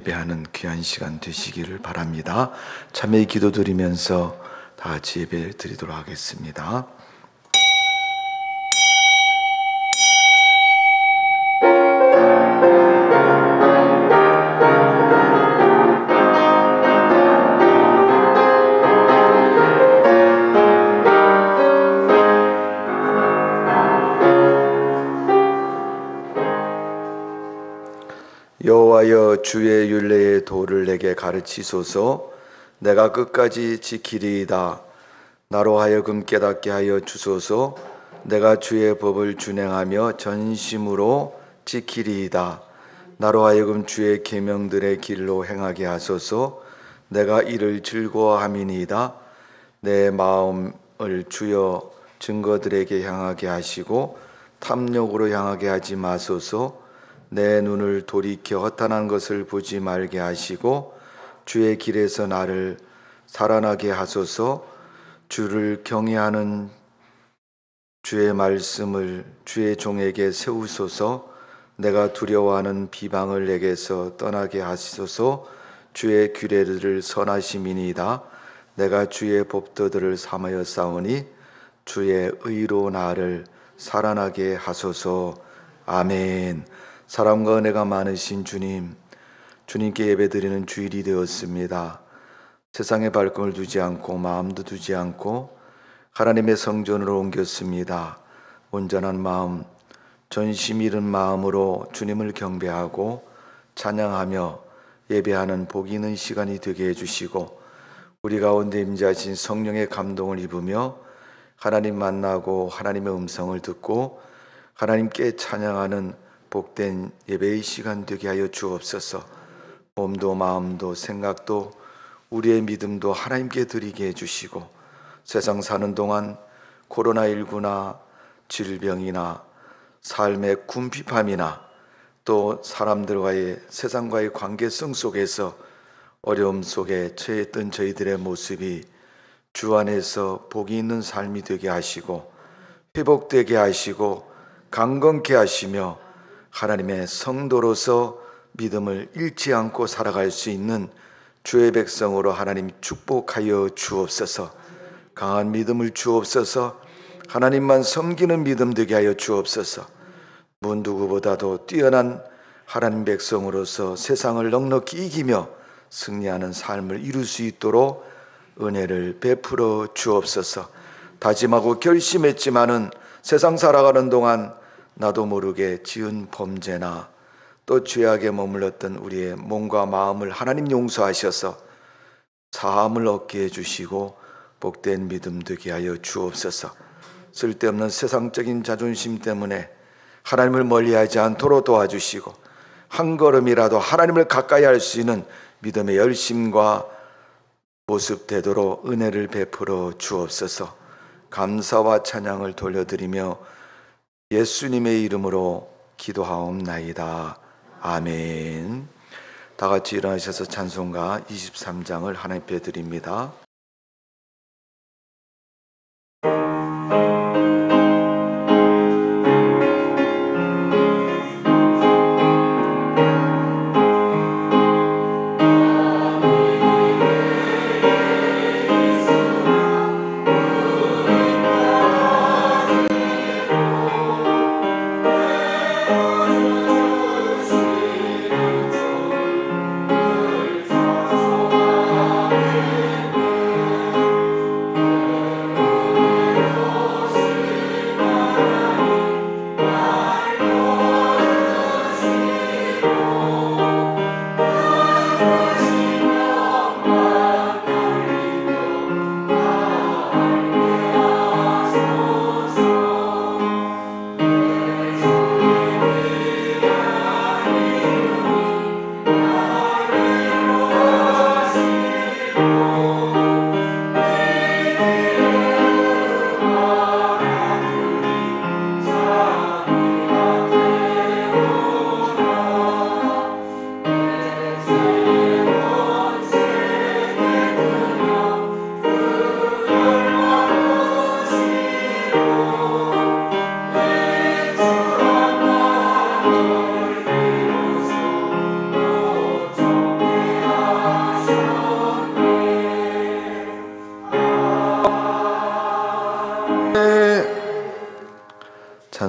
예배하는 귀한 시간 되시기를 바랍니다. 참여 기도 드리면서 다 같이 예배 드리도록 하겠습니다. 여호와여, 주의 율례의 도를 내게 가르치소서. 내가 끝까지 지키리이다. 나로 하여금 깨닫게 하여 주소서. 내가 주의 법을 준행하며 전심으로 지키리이다. 나로 하여금 주의 계명들의 길로 행하게 하소서. 내가 이를 즐거워함이니이다. 내 마음을 주여 증거들에게 향하게 하시고 탐욕으로 향하게 하지 마소서. 내 눈을 돌이켜 허탄한 것을 보지 말게 하시고 주의 길에서 나를 살아나게 하소서. 주를 경외하는 주의 말씀을 주의 종에게 세우소서. 내가 두려워하는 비방을 내게서 떠나게 하소서. 주의 규례를 선하심이니이다. 내가 주의 법도들을 삼하여 싸우니 주의 의로 나를 살아나게 하소서. 아멘. 사랑과 은혜가 많으신 주님, 주님께 예배드리는 주일이 되었습니다. 세상에 발걸음을 두지 않고 마음도 두지 않고 하나님의 성전으로 옮겼습니다. 온전한 마음, 전심 잃은 마음으로 주님을 경배하고 찬양하며 예배하는 복 있는 시간이 되게 해주시고 우리 가운데 임재하신 성령의 감동을 입으며 하나님 만나고 하나님의 음성을 듣고 하나님께 찬양하는 복된 예배의 시간 되게 하여 주옵소서. 몸도 마음도 생각도 우리의 믿음도 하나님께 드리게 해주시고 세상 사는 동안 코로나19나 질병이나 삶의 궁핍함이나 또 사람들과의 세상과의 관계성 속에서 어려움 속에 처했던 저희들의 모습이 주 안에서 복이 있는 삶이 되게 하시고 회복되게 하시고 강건케 하시며 하나님의 성도로서 믿음을 잃지 않고 살아갈 수 있는 주의 백성으로 하나님 축복하여 주옵소서. 강한 믿음을 주옵소서. 하나님만 섬기는 믿음 되게 하여 주옵소서. 누구보다도 뛰어난 하나님 백성으로서 세상을 넉넉히 이기며 승리하는 삶을 이룰 수 있도록 은혜를 베풀어 주옵소서. 다짐하고 결심했지만은 세상 살아가는 동안 나도 모르게 지은 범죄나 또 죄악에 머물렀던 우리의 몸과 마음을 하나님 용서하셔서 사함을 얻게 해주시고 복된 믿음 되게 하여 주옵소서. 쓸데없는 세상적인 자존심 때문에 하나님을 멀리하지 않도록 도와주시고 한 걸음이라도 하나님을 가까이 할 수 있는 믿음의 열심과 모습 되도록 은혜를 베풀어 주옵소서. 감사와 찬양을 돌려드리며 예수님의 이름으로 기도하옵나이다. 아멘. 다 같이 일어나셔서 찬송가 23장을 하나님께 드립니다.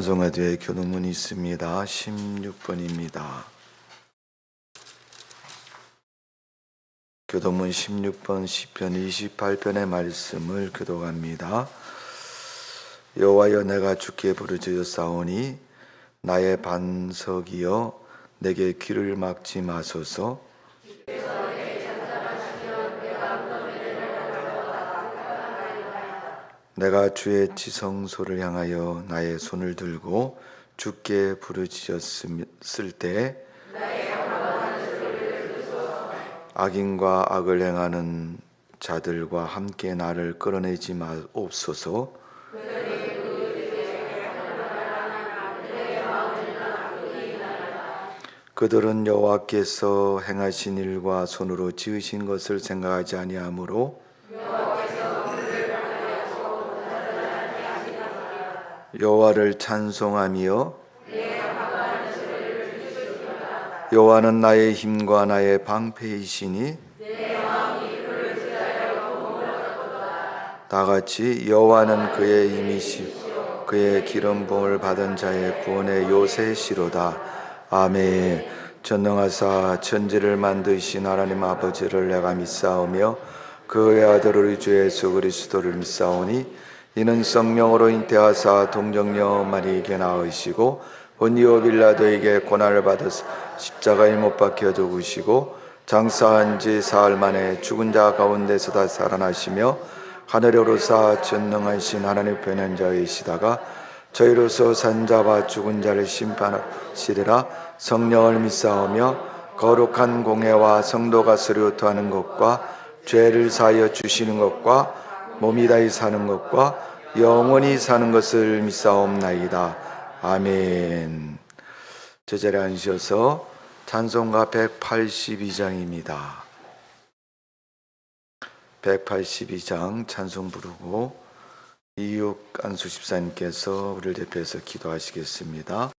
찬송가도에 교동문이 있습니다. 16번입니다. 교동문 16번 시편 28편의 말씀을 교독합니다. 여호와여, 내가 주께 부르짖었사오니 나의 반석이여 내게 길을 막지 마소서. 내가 주의 지성소를 향하여 나의 손을 들고 주께 부르짖었을 때 악인과 악을 행하는 자들과 함께 나를 끌어내지 마옵소서. 그들은 여호와께서 행하신 일과 손으로 지으신 것을 생각하지 아니하므로 여호와를 찬송하며 여호와는 나의 힘과 나의 방패이시니 다같이 여호와는 그의 힘이시오 그의 기름 부음을 받은 자의 구원의 요새시로다. 아멘. 전능하사 천지를 만드신 하나님 아버지를 내가 믿사오며 그의 아들 우리 주 예수 그리스도를 믿사오니 이는 성령으로 잉태하사 동정녀 마리에게 낳으시고 본디오 빌라도에게 고난을 받아서 십자가에 못 박혀 죽으시고 장사한 지 사흘 만에 죽은 자 가운데서 다 살아나시며 하늘에 오르사 전능하신 하나님 편현자이시다가 저희로서 산자와 죽은 자를 심판하시리라. 성령을 믿사오며 거룩한 공회와 성도가 서류토하는 것과 죄를 사하여 주시는 것과 몸이 다히 사는 것과 영원히 사는 것을 믿사옵나이다. 아멘. 제자리에 앉으셔서 찬송가 182장입니다. 182장 찬송 부르고 이육 안수 집사님께서 우리를 대표해서 기도하시겠습니다.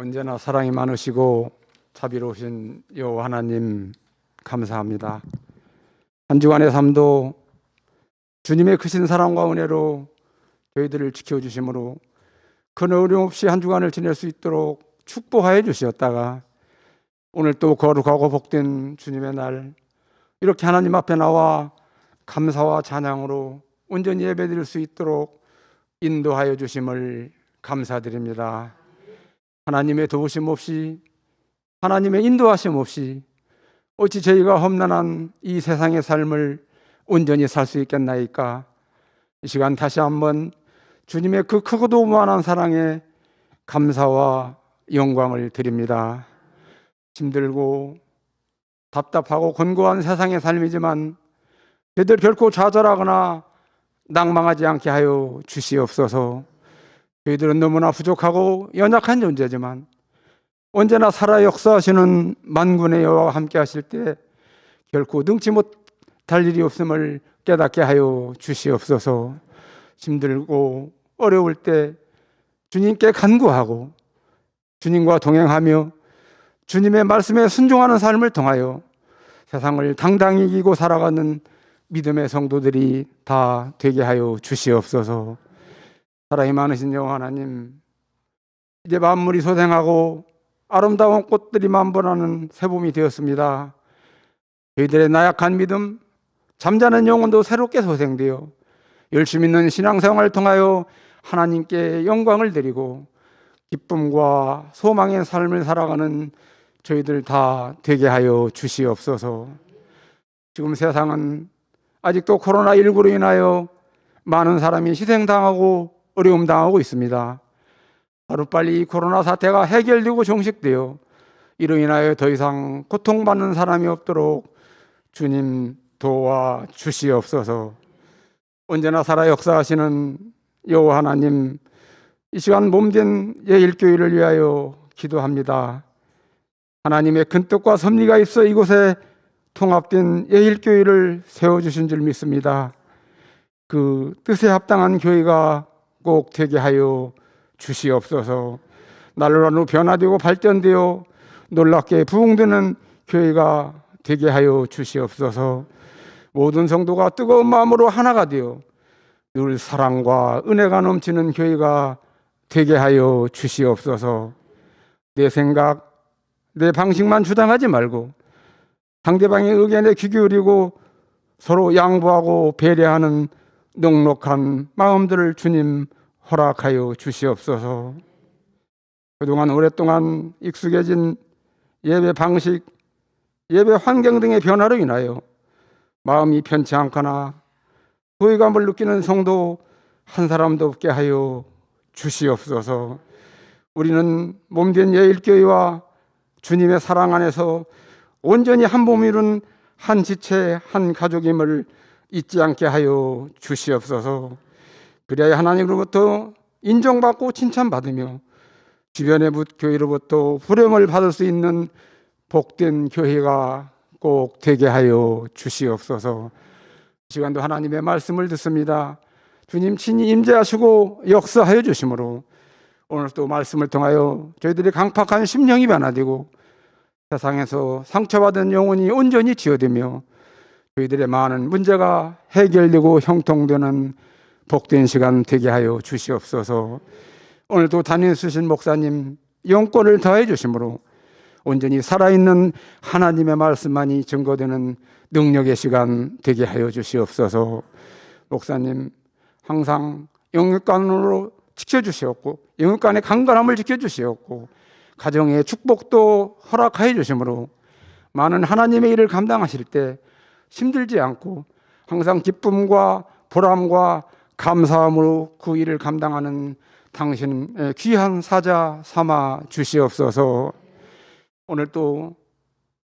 언제나 사랑이 많으시고 자비로우신 여호와 하나님 감사합니다. 한 주간의 삶도 주님의 크신 사랑과 은혜로 저희들을 지켜주심으로 큰 어려움 없이 한 주간을 지낼 수 있도록 축복하여 주셨다가 오늘 또 거룩하고 복된 주님의 날 이렇게 하나님 앞에 나와 감사와 찬양으로 온전히 예배드릴 수 있도록 인도하여 주심을 감사드립니다. 하나님의 도우심 없이 하나님의 인도하심 없이 어찌 저희가 험난한 이 세상의 삶을 온전히 살 수 있겠나이까. 이 시간 다시 한번 주님의 그 크고도 무한한 사랑에 감사와 영광을 드립니다. 힘들고 답답하고 곤고한 세상의 삶이지만 저희들 결코 좌절하거나 낭망하지 않게 하여 주시옵소서. 저희들은 너무나 부족하고 연약한 존재지만 언제나 살아 역사하시는 만군의 여호와와 함께 하실 때 결코 능치 못할 일이 없음을 깨닫게 하여 주시옵소서. 힘들고 어려울 때 주님께 간구하고 주님과 동행하며 주님의 말씀에 순종하는 삶을 통하여 세상을 당당히 이기고 살아가는 믿음의 성도들이 다 되게 하여 주시옵소서. 사랑이 많으신 여호와 하나님, 이제 만물이 소생하고 아름다운 꽃들이 만번하는 새봄이 되었습니다. 저희들의 나약한 믿음, 잠자는 영혼도 새롭게 소생되어 열심 있는 신앙생활을 통하여 하나님께 영광을 드리고 기쁨과 소망의 삶을 살아가는 저희들 다 되게 하여 주시옵소서. 지금 세상은 아직도 코로나19로 인하여 많은 사람이 희생당하고 어려움 당하고 있습니다. 하루빨리 이 코로나 사태가 해결되고 종식되어 이로 인하여 더 이상 고통받는 사람이 없도록 주님 도와 주시옵소서. 언제나 살아 역사하시는 여호와 하나님, 이 시간 몸된 예일교회를 위하여 기도합니다. 하나님의 큰 뜻과 섭리가 있어 이곳에 통합된 예일교회를 세워주신 줄 믿습니다. 그 뜻에 합당한 교회가 꼭 되게 하여 주시옵소서. 날로 변화되고 발전되어 놀랍게 부흥되는 교회가 되게 하여 주시옵소서. 모든 성도가 뜨거운 마음으로 하나가 되어 늘 사랑과 은혜가 넘치는 교회가 되게 하여 주시옵소서. 내 생각, 내 방식만 주장하지 말고 상대방의 의견에 귀 기울이고 서로 양보하고 배려하는 넉넉한 마음들을 주님 허락하여 주시옵소서. 그동안 오랫동안 익숙해진 예배 방식, 예배 환경 등의 변화로 인하여 마음이 편치 않거나 소외감을 느끼는 성도 한 사람도 없게 하여 주시옵소서. 우리는 몸된 예일교회와 주님의 사랑 안에서 온전히 한 몸 이룬 한 지체 한 가족임을 잊지 않게 하여 주시옵소서. 그래야 하나님으로부터 인정받고 칭찬받으며 주변의 교회로부터 부름을 받을 수 있는 복된 교회가 꼭 되게 하여 주시옵소서. 이 시간도 하나님의 말씀을 듣습니다. 주님 친히 임재하시고 역사하여 주심으로 오늘 또 말씀을 통하여 저희들이 강팍한 심령이 변화되고 세상에서 상처받은 영혼이 온전히 치유되며 저희들의 많은 문제가 해결되고 형통되는 복된 시간 되게 하여 주시옵소서. 오늘도 담임 쓰신 목사님 영권을 더해 주심으로 온전히 살아있는 하나님의 말씀만이 증거되는 능력의 시간 되게 하여 주시옵소서. 목사님 항상 영육간으로 지켜주시옵고 영육간의 강건함을 지켜주시옵고 가정의 축복도 허락하여 주심으로 많은 하나님의 일을 감당하실 때 힘들지 않고 항상 기쁨과 보람과 감사함으로 그 일을 감당하는 당신의 귀한 사자 삼아 주시옵소서. 오늘 또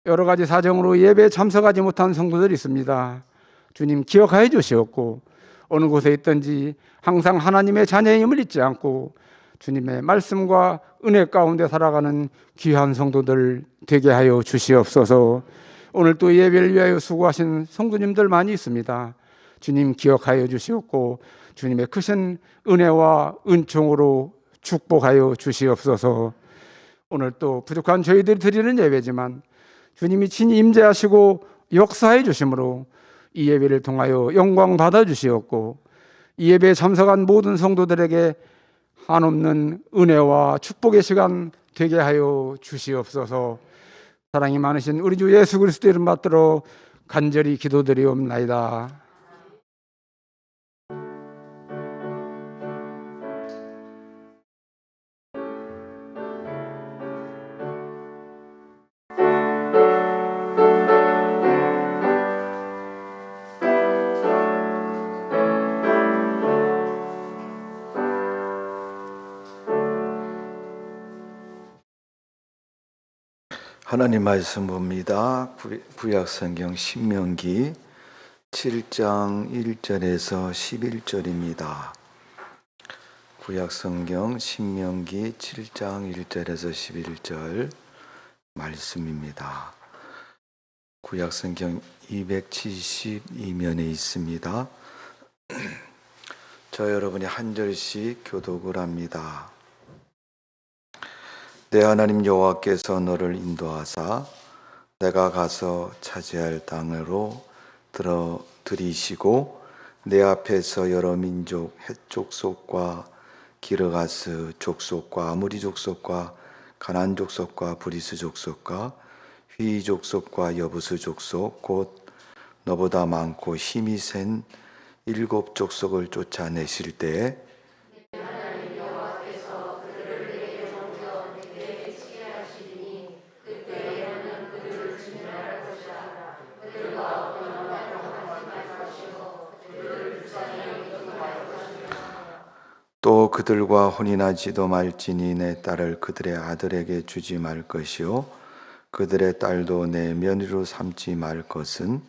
여러 가지 사정으로 예배에 참석하지 못한 성도들이 있습니다. 주님 기억하여 주시옵고 어느 곳에 있든지 항상 하나님의 자녀임을 잊지 않고 주님의 말씀과 은혜 가운데 살아가는 귀한 성도들 되게 하여 주시옵소서. 오늘 또 예배를 위하여 수고하신 성도님들 많이 있습니다. 주님 기억하여 주시옵고 주님의 크신 은혜와 은총으로 축복하여 주시옵소서. 오늘 또 부족한 저희들이 드리는 예배지만 주님이 친히 임재하시고 역사해 주심으로 이 예배를 통하여 영광 받아 주시었고, 이 예배에 참석한 모든 성도들에게 한없는 은혜와 축복의 시간 되게 하여 주시옵소서. 사랑이 많으신 우리 주 예수 그리스도 이름 받들어 간절히 기도드리옵나이다. 하나님 말씀 봅니다. 구약성경 신명기 7장 1절에서 11절입니다. 구약성경 신명기 7장 1절에서 11절 말씀입니다. 구약성경 272면에 있습니다. 저 여러분이 한 절씩 교독을 합니다. 내 하나님 여호와께서 너를 인도하사 내가 가서 차지할 땅으로 들이시고 내 앞에서 여러 민족 헷 족속과 기르가스 족속과 아무리 족속과 가나안 족속과 브리스 족속과 휘 족속과 여부스 족속 곧 너보다 많고 힘이 센 7 족속을 쫓아내실 때에 또 그들과 혼인하지도 말지니 내 딸을 그들의 아들에게 주지 말 것이요 그들의 딸도 내 며느리로 삼지 말 것은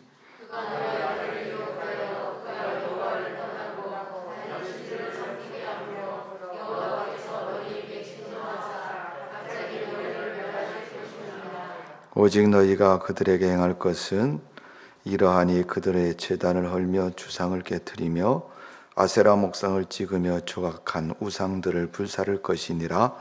오직 너희가 그들에게 행할 것은 이러하니 그들의 제단을 헐며 주상을 깨트리며 아세라 목상을 찍으며 조각한 우상들을 불사를 것이니라.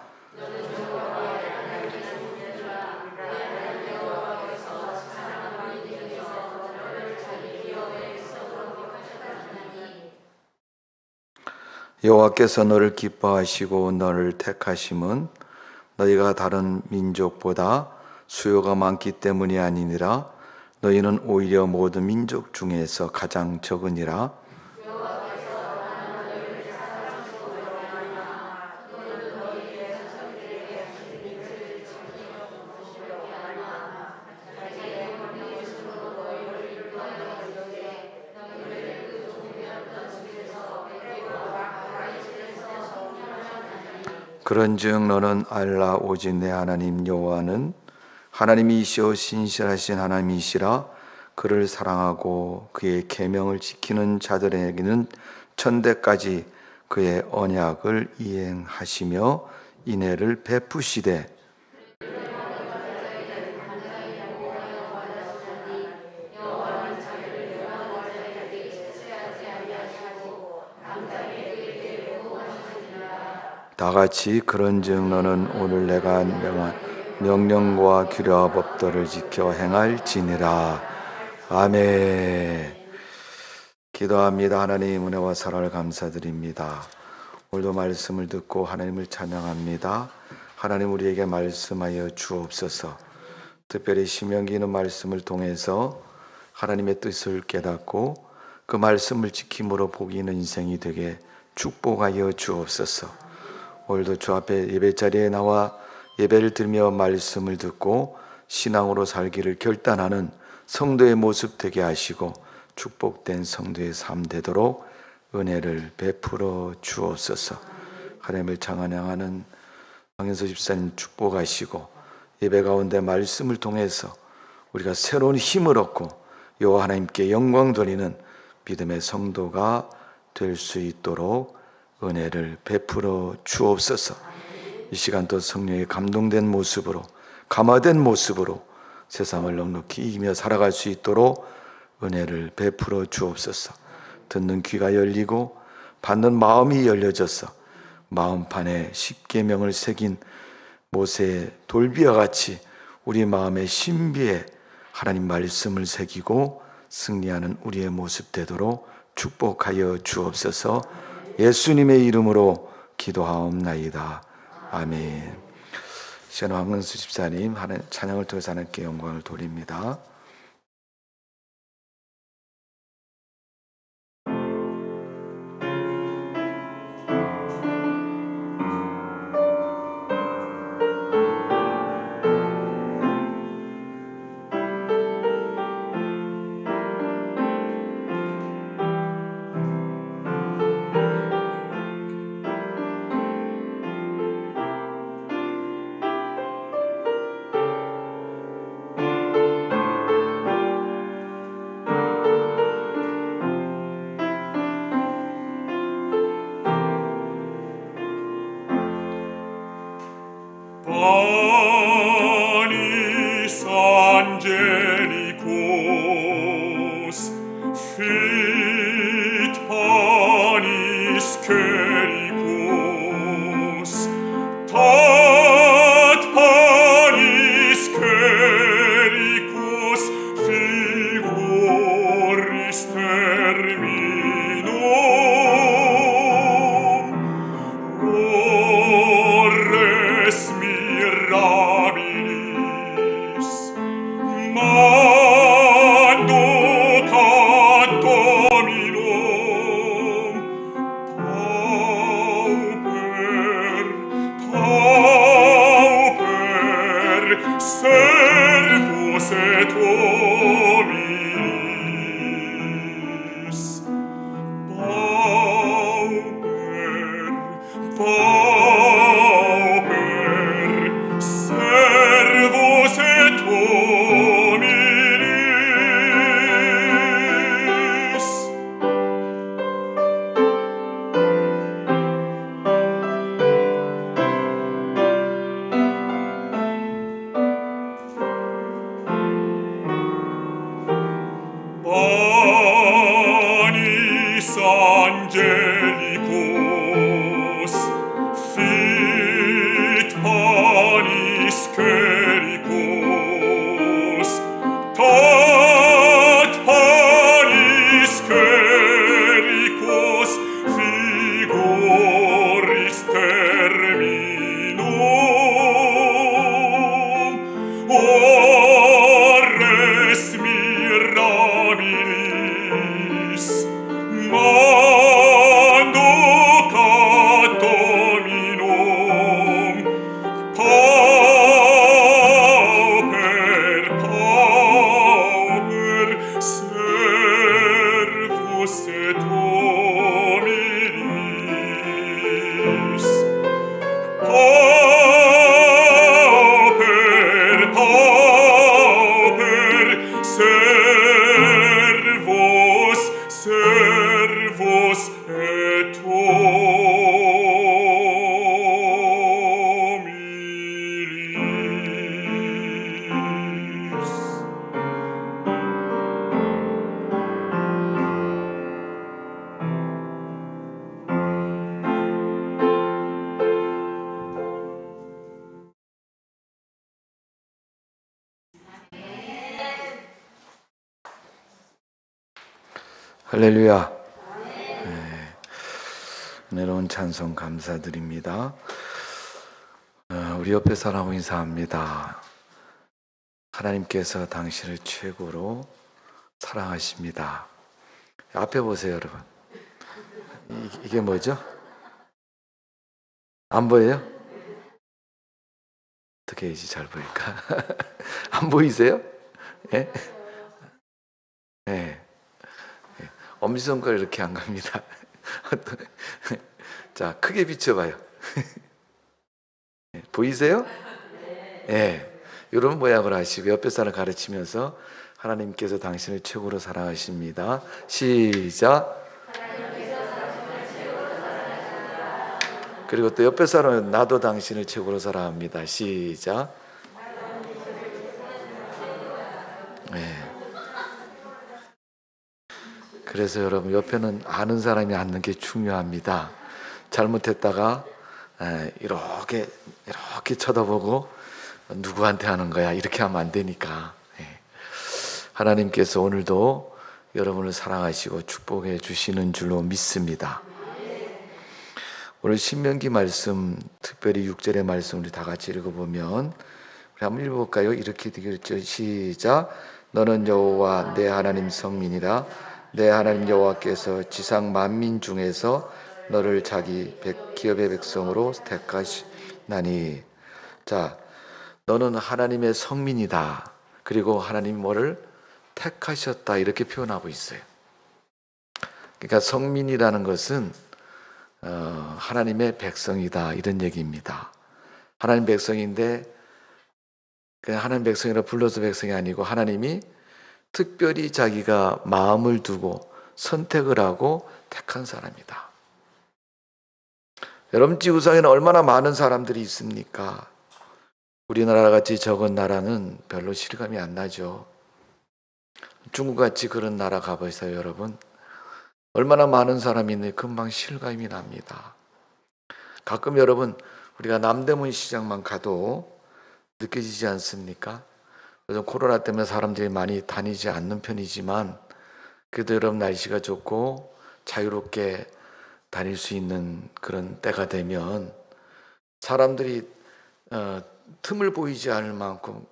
여호와께서 너를 기뻐하시고 너를 택하심은 너희가 다른 민족보다 수요가 많기 때문이 아니니라. 너희는 오히려 모든 민족 중에서 가장 적으니라. 그런즉 너는 알라 오직 내 하나님 여호와는 하나님이시오 신실하신 하나님이시라. 그를 사랑하고 그의 계명을 지키는 자들에게는 천대까지 그의 언약을 이행하시며 인애를 베푸시되 다같이 그런즉 너는 오늘 내가 명한 명령과 규례와 법도를 지켜 행할지니라. 아멘. 기도합니다. 하나님 은혜와 사랑을 감사드립니다. 오늘도 말씀을 듣고 하나님을 찬양합니다. 하나님 우리에게 말씀하여 주옵소서. 특별히 신명기는 말씀을 통해서 하나님의 뜻을 깨닫고 그 말씀을 지킴으로 복이 있는 인생이 되게 축복하여 주옵소서. 오늘도 주 앞에 예배자리에 나와 예배를 드리며 말씀을 듣고 신앙으로 살기를 결단하는 성도의 모습 되게 하시고 축복된 성도의 삶 되도록 은혜를 베풀어 주옵소서. 하나님을 찬양하는 황현서 집사님 축복하시고 예배 가운데 말씀을 통해서 우리가 새로운 힘을 얻고 여호와 하나님께 영광 돌리는 믿음의 성도가 될 수 있도록 은혜를 베풀어 주옵소서. 이 시간 또 성령에 감동된 모습으로 감화된 모습으로 세상을 넉넉히 이기며 살아갈 수 있도록 은혜를 베풀어 주옵소서. 듣는 귀가 열리고 받는 마음이 열려져서 마음판에 십계명을 새긴 모세의 돌비와 같이 우리 마음의 신비에 하나님 말씀을 새기고 승리하는 우리의 모습 되도록 축복하여 주옵소서. 예수님의 이름으로 기도하옵나이다. 아멘. 시간 황근수 집사님 찬양을 통해서 하나님께 영광을 돌립니다. Panis angelicus fit panis cericus tot panis cericus figuris terminum ores mirabilis manducat dominum pauper servus et hominis pauper servus et hominis. Panis angelicus fit panis cericus tot panis cericus figuris terminum ores mirabilis manducat dominum pauper servus et hominis pauper servus et hominis. 할렐루야. 은혜로운 찬송 감사드립니다. 우리 옆에 사람 인사합니다. 하나님께서 당신을 최고로 사랑하십니다. 앞에 보세요, 여러분. 이게 뭐죠? 안 보여요? 어떻게 해야지 잘 보일까? 안 보이세요? 예? 네. 엄지손가락 이렇게 안 갑니다. 자, 크게 비춰봐요. 보이세요? 예. 이런 모양을 하시고 옆에 사람 가르치면서 하나님께서 당신을 최고로 사랑하십니다. 시작. 그리고 또 옆에 사람은 나도 당신을 최고로 사랑합니다. 시작. 네. 그래서 여러분 옆에는 아는 사람이 앉는 게 중요합니다. 잘못했다가 이렇게 쳐다보고 누구한테 하는 거야 이렇게 하면 안 되니까 하나님께서 오늘도 여러분을 사랑하시고 축복해 주시는 줄로 믿습니다. 오늘 신명기 말씀, 특별히 6절의 말씀 우리 다 같이 읽어보면 우리 한번 읽어볼까요? 이렇게 되겠죠. 시작. 너는 여호와 내 하나님 성민이라. 내 하나님 여호와께서 지상 만민 중에서 너를 자기 기업의 백성으로 택하시나니. 자, 너는 하나님의 성민이다. 그리고 하나님이 뭐를 택하셨다 이렇게 표현하고 있어요. 그러니까 성민이라는 것은 하나님의 백성이다 이런 얘기입니다. 하나님 백성인데 그냥 하나님 백성이라 불러서 백성이 아니고 하나님이 특별히 자기가 마음을 두고 선택을 하고 택한 사람이다. 여러분 지구상에는 얼마나 많은 사람들이 있습니까? 우리나라 같이 적은 나라는 별로 실감이 안 나죠. 중국같이 그런 나라 가보세요 여러분. 얼마나 많은 사람이 있는데 금방 실감이 납니다. 가끔 여러분 우리가 남대문 시장만 가도 느껴지지 않습니까? 요즘 코로나 때문에 사람들이 많이 다니지 않는 편이지만 그래도 여러분 날씨가 좋고 자유롭게 다닐 수 있는 그런 때가 되면 사람들이 틈을 보이지 않을 만큼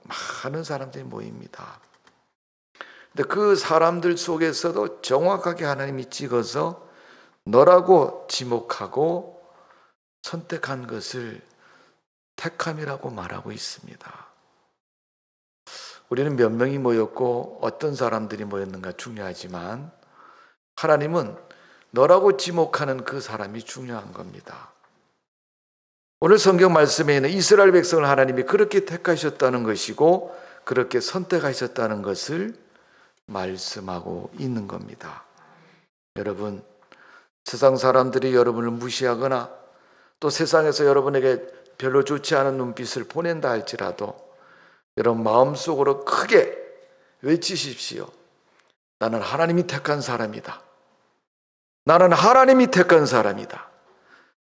많은 사람들이 모입니다. 근데 그 사람들 속에서도 정확하게 하나님이 찍어서 너라고 지목하고 선택한 것을 택함이라고 말하고 있습니다. 우리는 몇 명이 모였고 어떤 사람들이 모였는가 중요하지만 하나님은 너라고 지목하는 그 사람이 중요한 겁니다. 오늘 성경 말씀에 있는 이스라엘 백성을 하나님이 그렇게 택하셨다는 것이고 그렇게 선택하셨다는 것을 말씀하고 있는 겁니다. 여러분, 세상 사람들이 여러분을 무시하거나 또 세상에서 여러분에게 별로 좋지 않은 눈빛을 보낸다 할지라도 여러분 마음속으로 크게 외치십시오. 나는 하나님이 택한 사람이다. 나는 하나님이 택한 사람이다.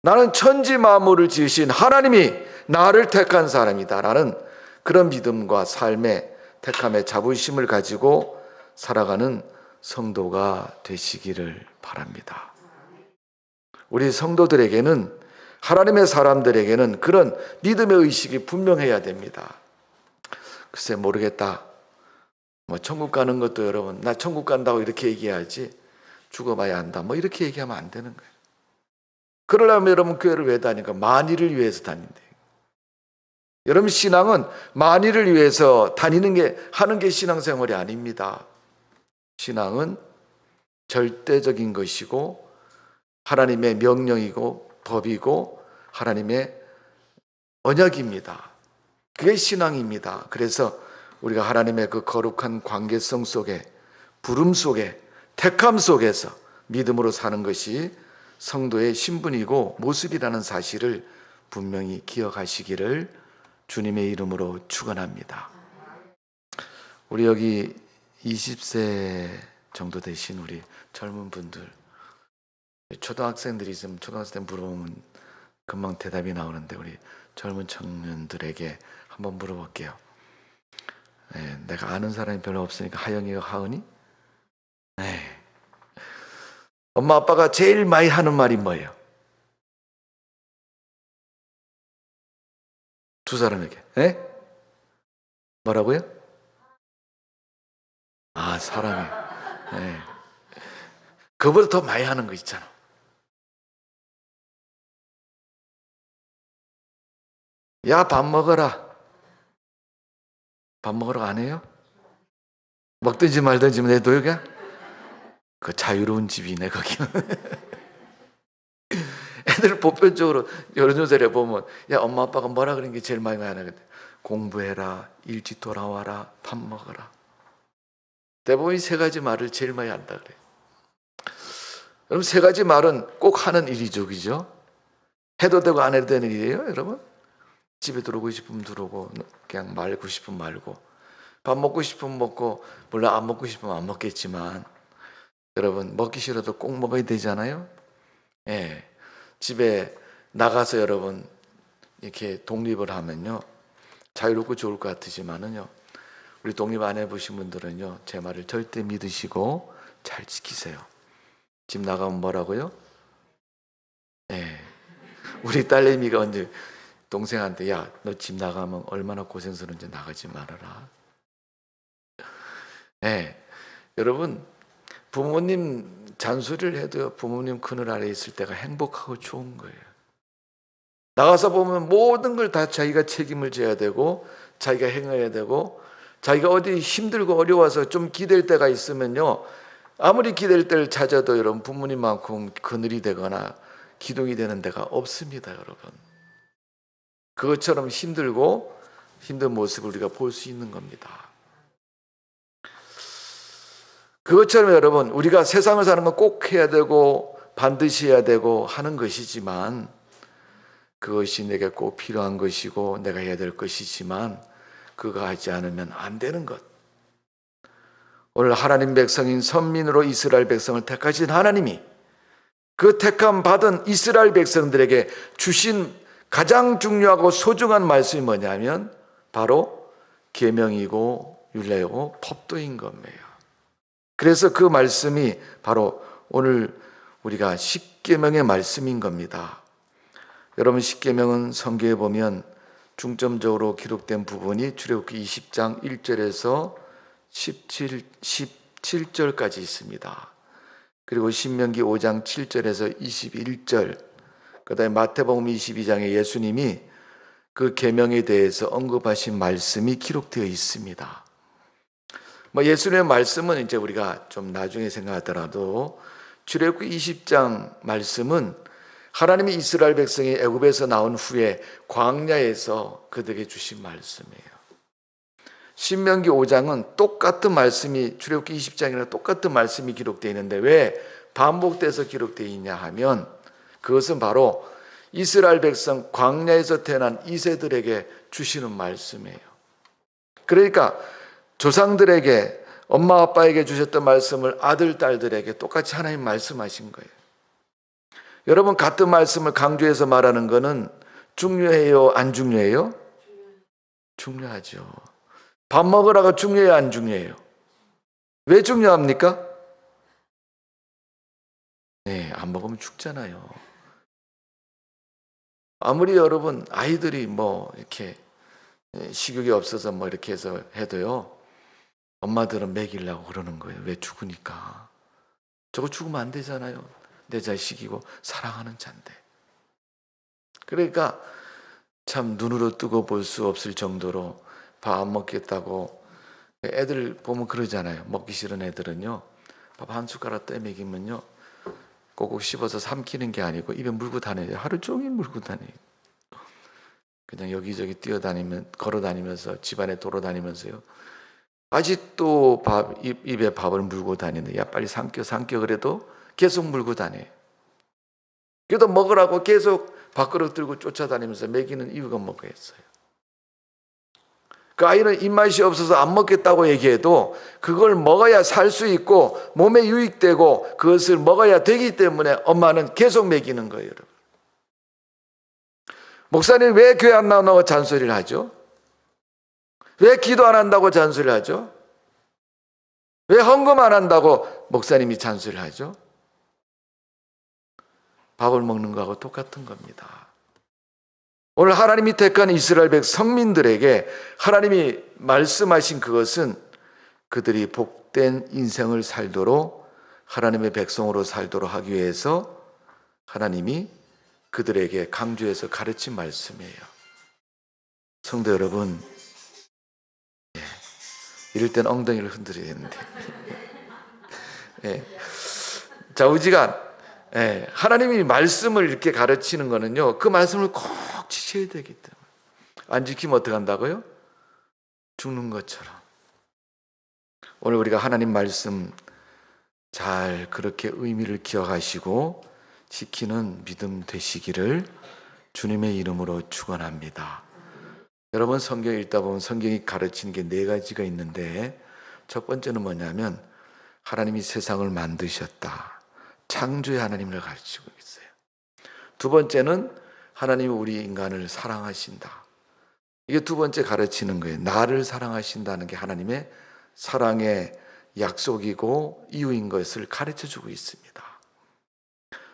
나는 천지 만물을 지으신 하나님이 나를 택한 사람이다 라는 그런 믿음과 삶의 택함의 자부심을 가지고 살아가는 성도가 되시기를 바랍니다. 우리 성도들에게는 하나님의 사람들에게는 그런 믿음의 의식이 분명해야 됩니다. 글쎄 모르겠다. 뭐 천국 가는 것도 여러분 나 천국 간다고 이렇게 얘기해야지 죽어봐야 한다. 뭐 이렇게 얘기하면 안 되는 거예요. 그러려면 여러분 교회를 왜 다니까? 만일을 위해서 다닌대. 여러분 신앙은 만일을 위해서 하는 게 신앙생활이 아닙니다. 신앙은 절대적인 것이고 하나님의 명령이고 법이고 하나님의 언약입니다. 그게 신앙입니다. 그래서 우리가 하나님의 그 거룩한 관계성 속에 부름 속에 택함 속에서 믿음으로 사는 것이 성도의 신분이고 모습이라는 사실을 분명히 기억하시기를 주님의 이름으로 축원합니다. 우리 여기 20세 정도 되신 우리 젊은 분들, 초등학생들이 있으면 초등학생 물어보면 금방 대답이 나오는데 우리 젊은 청년들에게 한번 물어볼게요. 내가 아는 사람이 별로 없으니까 하영이가 하은이? 엄마 아빠가 제일 많이 하는 말이 뭐예요? 두 사람에게. 뭐라고요? 사람이. 그보다 더 많이 하는 거 있잖아. 야, 밥 먹어라. 밥 먹으러 안 해요? 먹든지 말든지 내 도요가? 그 자유로운 집이네 거기는. 애들 보편적으로 여론조사를 보면 야 엄마 아빠가 뭐라 그런 게 제일 많이 하나 그래. 공부해라, 일찍 돌아와라, 밥 먹어라. 대부분 이 세 가지 말을 제일 많이 한다 그래. 여러분 세 가지 말은 꼭 하는 일이죠, 그죠? 해도 되고 안 해도 되는 일이에요, 여러분. 집에 들어오고 싶으면 들어오고 그냥 말고 싶으면 말고 밥 먹고 싶으면 먹고 물론 안 먹고 싶으면 안 먹겠지만 여러분 먹기 싫어도 꼭 먹어야 되잖아요. 집에 나가서 여러분 이렇게 독립을 하면요, 자유롭고 좋을 것 같으지만은요, 우리 독립 안 해보신 분들은요, 제 말을 절대 믿으시고 잘 지키세요. 집 나가면 뭐라고요? 네. 우리 딸내미가 언제 동생한테, 야, 너 집 나가면 얼마나 고생스러운지 나가지 말아라. 네. 여러분, 부모님 잔소리를 해도요, 부모님 그늘 아래 있을 때가 행복하고 좋은 거예요. 나가서 보면 모든 걸 다 자기가 책임을 져야 되고, 자기가 행해야 되고, 자기가 어디 힘들고 어려워서 좀 기댈 때가 있으면요, 아무리 기댈 때를 찾아도 여러분 부모님만큼 그늘이 되거나 기둥이 되는 데가 없습니다, 여러분. 그것처럼 힘들고 힘든 모습을 우리가 볼 수 있는 겁니다. 그것처럼 여러분, 우리가 세상을 사는 건 꼭 해야 되고 반드시 해야 되고 하는 것이지만, 그것이 내게 꼭 필요한 것이고 내가 해야 될 것이지만, 그거 하지 않으면 안 되는 것. 오늘 하나님 백성인 선민으로 이스라엘 백성을 택하신 하나님이 그 택함 받은 이스라엘 백성들에게 주신 가장 중요하고 소중한 말씀이 뭐냐면 바로 계명이고 율례이고 법도인 겁니다. 그래서 그 말씀이 바로 오늘 우리가 십계명의 말씀인 겁니다. 여러분, 십계명은 성경에 보면 중점적으로 기록된 부분이 출애굽기 20장 1절에서 17절까지 있습니다. 그리고 신명기 5장 7절에서 21절, 그 다음에 마태복음 22장에 예수님이 그 계명에 대해서 언급하신 말씀이 기록되어 있습니다. 예수님의 말씀은 이제 우리가 좀 나중에 생각하더라도 출애굽기 20장 말씀은 하나님이 이스라엘 백성이 애굽에서 나온 후에 광야에서 그들에게 주신 말씀이에요. 신명기 5장은 똑같은 말씀이, 출애굽기 20장이랑 똑같은 말씀이 기록되어 있는데 왜 반복돼서 기록되어 있냐 하면, 그것은 바로 이스라엘 백성 광야에서 태어난 이세들에게 주시는 말씀이에요. 그러니까 조상들에게, 엄마 아빠에게 주셨던 말씀을 아들 딸들에게 똑같이 하나님 말씀하신 거예요. 여러분, 같은 말씀을 강조해서 말하는 거는 중요해요, 안 중요해요? 중요하죠. 밥 먹으라고 중요해요, 안 중요해요? 왜 중요합니까? 네, 안 먹으면 죽잖아요. 아무리 여러분 아이들이 이렇게 식욕이 없어서 이렇게 해서 해도요, 엄마들은 먹이려고 그러는 거예요. 왜? 죽으니까. 저거 죽으면 안 되잖아요. 내 자식이고 사랑하는 자인데. 그러니까 참 눈으로 뜨고 볼 수 없을 정도로 밥 안 먹겠다고, 애들 보면 그러잖아요. 먹기 싫은 애들은요, 밥 한 숟가락 떠 먹이면요, 꼭꼭 씹어서 삼키는 게 아니고 입에 물고 다녀요. 하루 종일 물고 다녀요. 그냥 여기저기 뛰어다니면, 걸어다니면서 집안에 돌아다니면서요, 아직도 입에 밥을 물고 다니는데, 야 빨리 삼켜 그래도 계속 물고 다녀요. 그래도 먹으라고 계속 밥그릇 들고 쫓아다니면서 먹이는 이유가 뭐겠어요? 그 아이는 입맛이 없어서 안 먹겠다고 얘기해도 그걸 먹어야 살 수 있고 몸에 유익되고 그것을 먹어야 되기 때문에 엄마는 계속 먹이는 거예요, 여러분. 목사님 왜 교회 안 나온다고 잔소리를 하죠? 왜 기도 안 한다고 잔소리를 하죠? 왜 헌금 안 한다고 목사님이 잔소리를 하죠? 밥을 먹는 거하고 똑같은 겁니다. 오늘 하나님이 택한 이스라엘 백성민들에게 하나님이 말씀하신 그것은 그들이 복된 인생을 살도록, 하나님의 백성으로 살도록 하기 위해서 하나님이 그들에게 강조해서 가르친 말씀이에요. 성도 여러분, 이럴 땐 엉덩이를 흔들어야 되는데 좌우지간 하나님이 말씀을 이렇게 가르치는 거는요, 그 말씀을 꼭 지켜야 되기 때문에. 안 지키면 어떻게 한다고요? 죽는 것처럼. 오늘 우리가 하나님 말씀 잘 그렇게 의미를 기억하시고 지키는 믿음 되시기를 주님의 이름으로 축원합니다. 여러분, 성경 읽다 보면 성경이 가르치는 게 4가지가 있는데, 첫 번째는 뭐냐면 하나님이 세상을 만드셨다, 창조의 하나님을 가르치고 있어요. 두 번째는 하나님이 우리 인간을 사랑하신다. 이게 두 번째 가르치는 거예요. 나를 사랑하신다는 게 하나님의 사랑의 약속이고 이유인 것을 가르쳐주고 있습니다.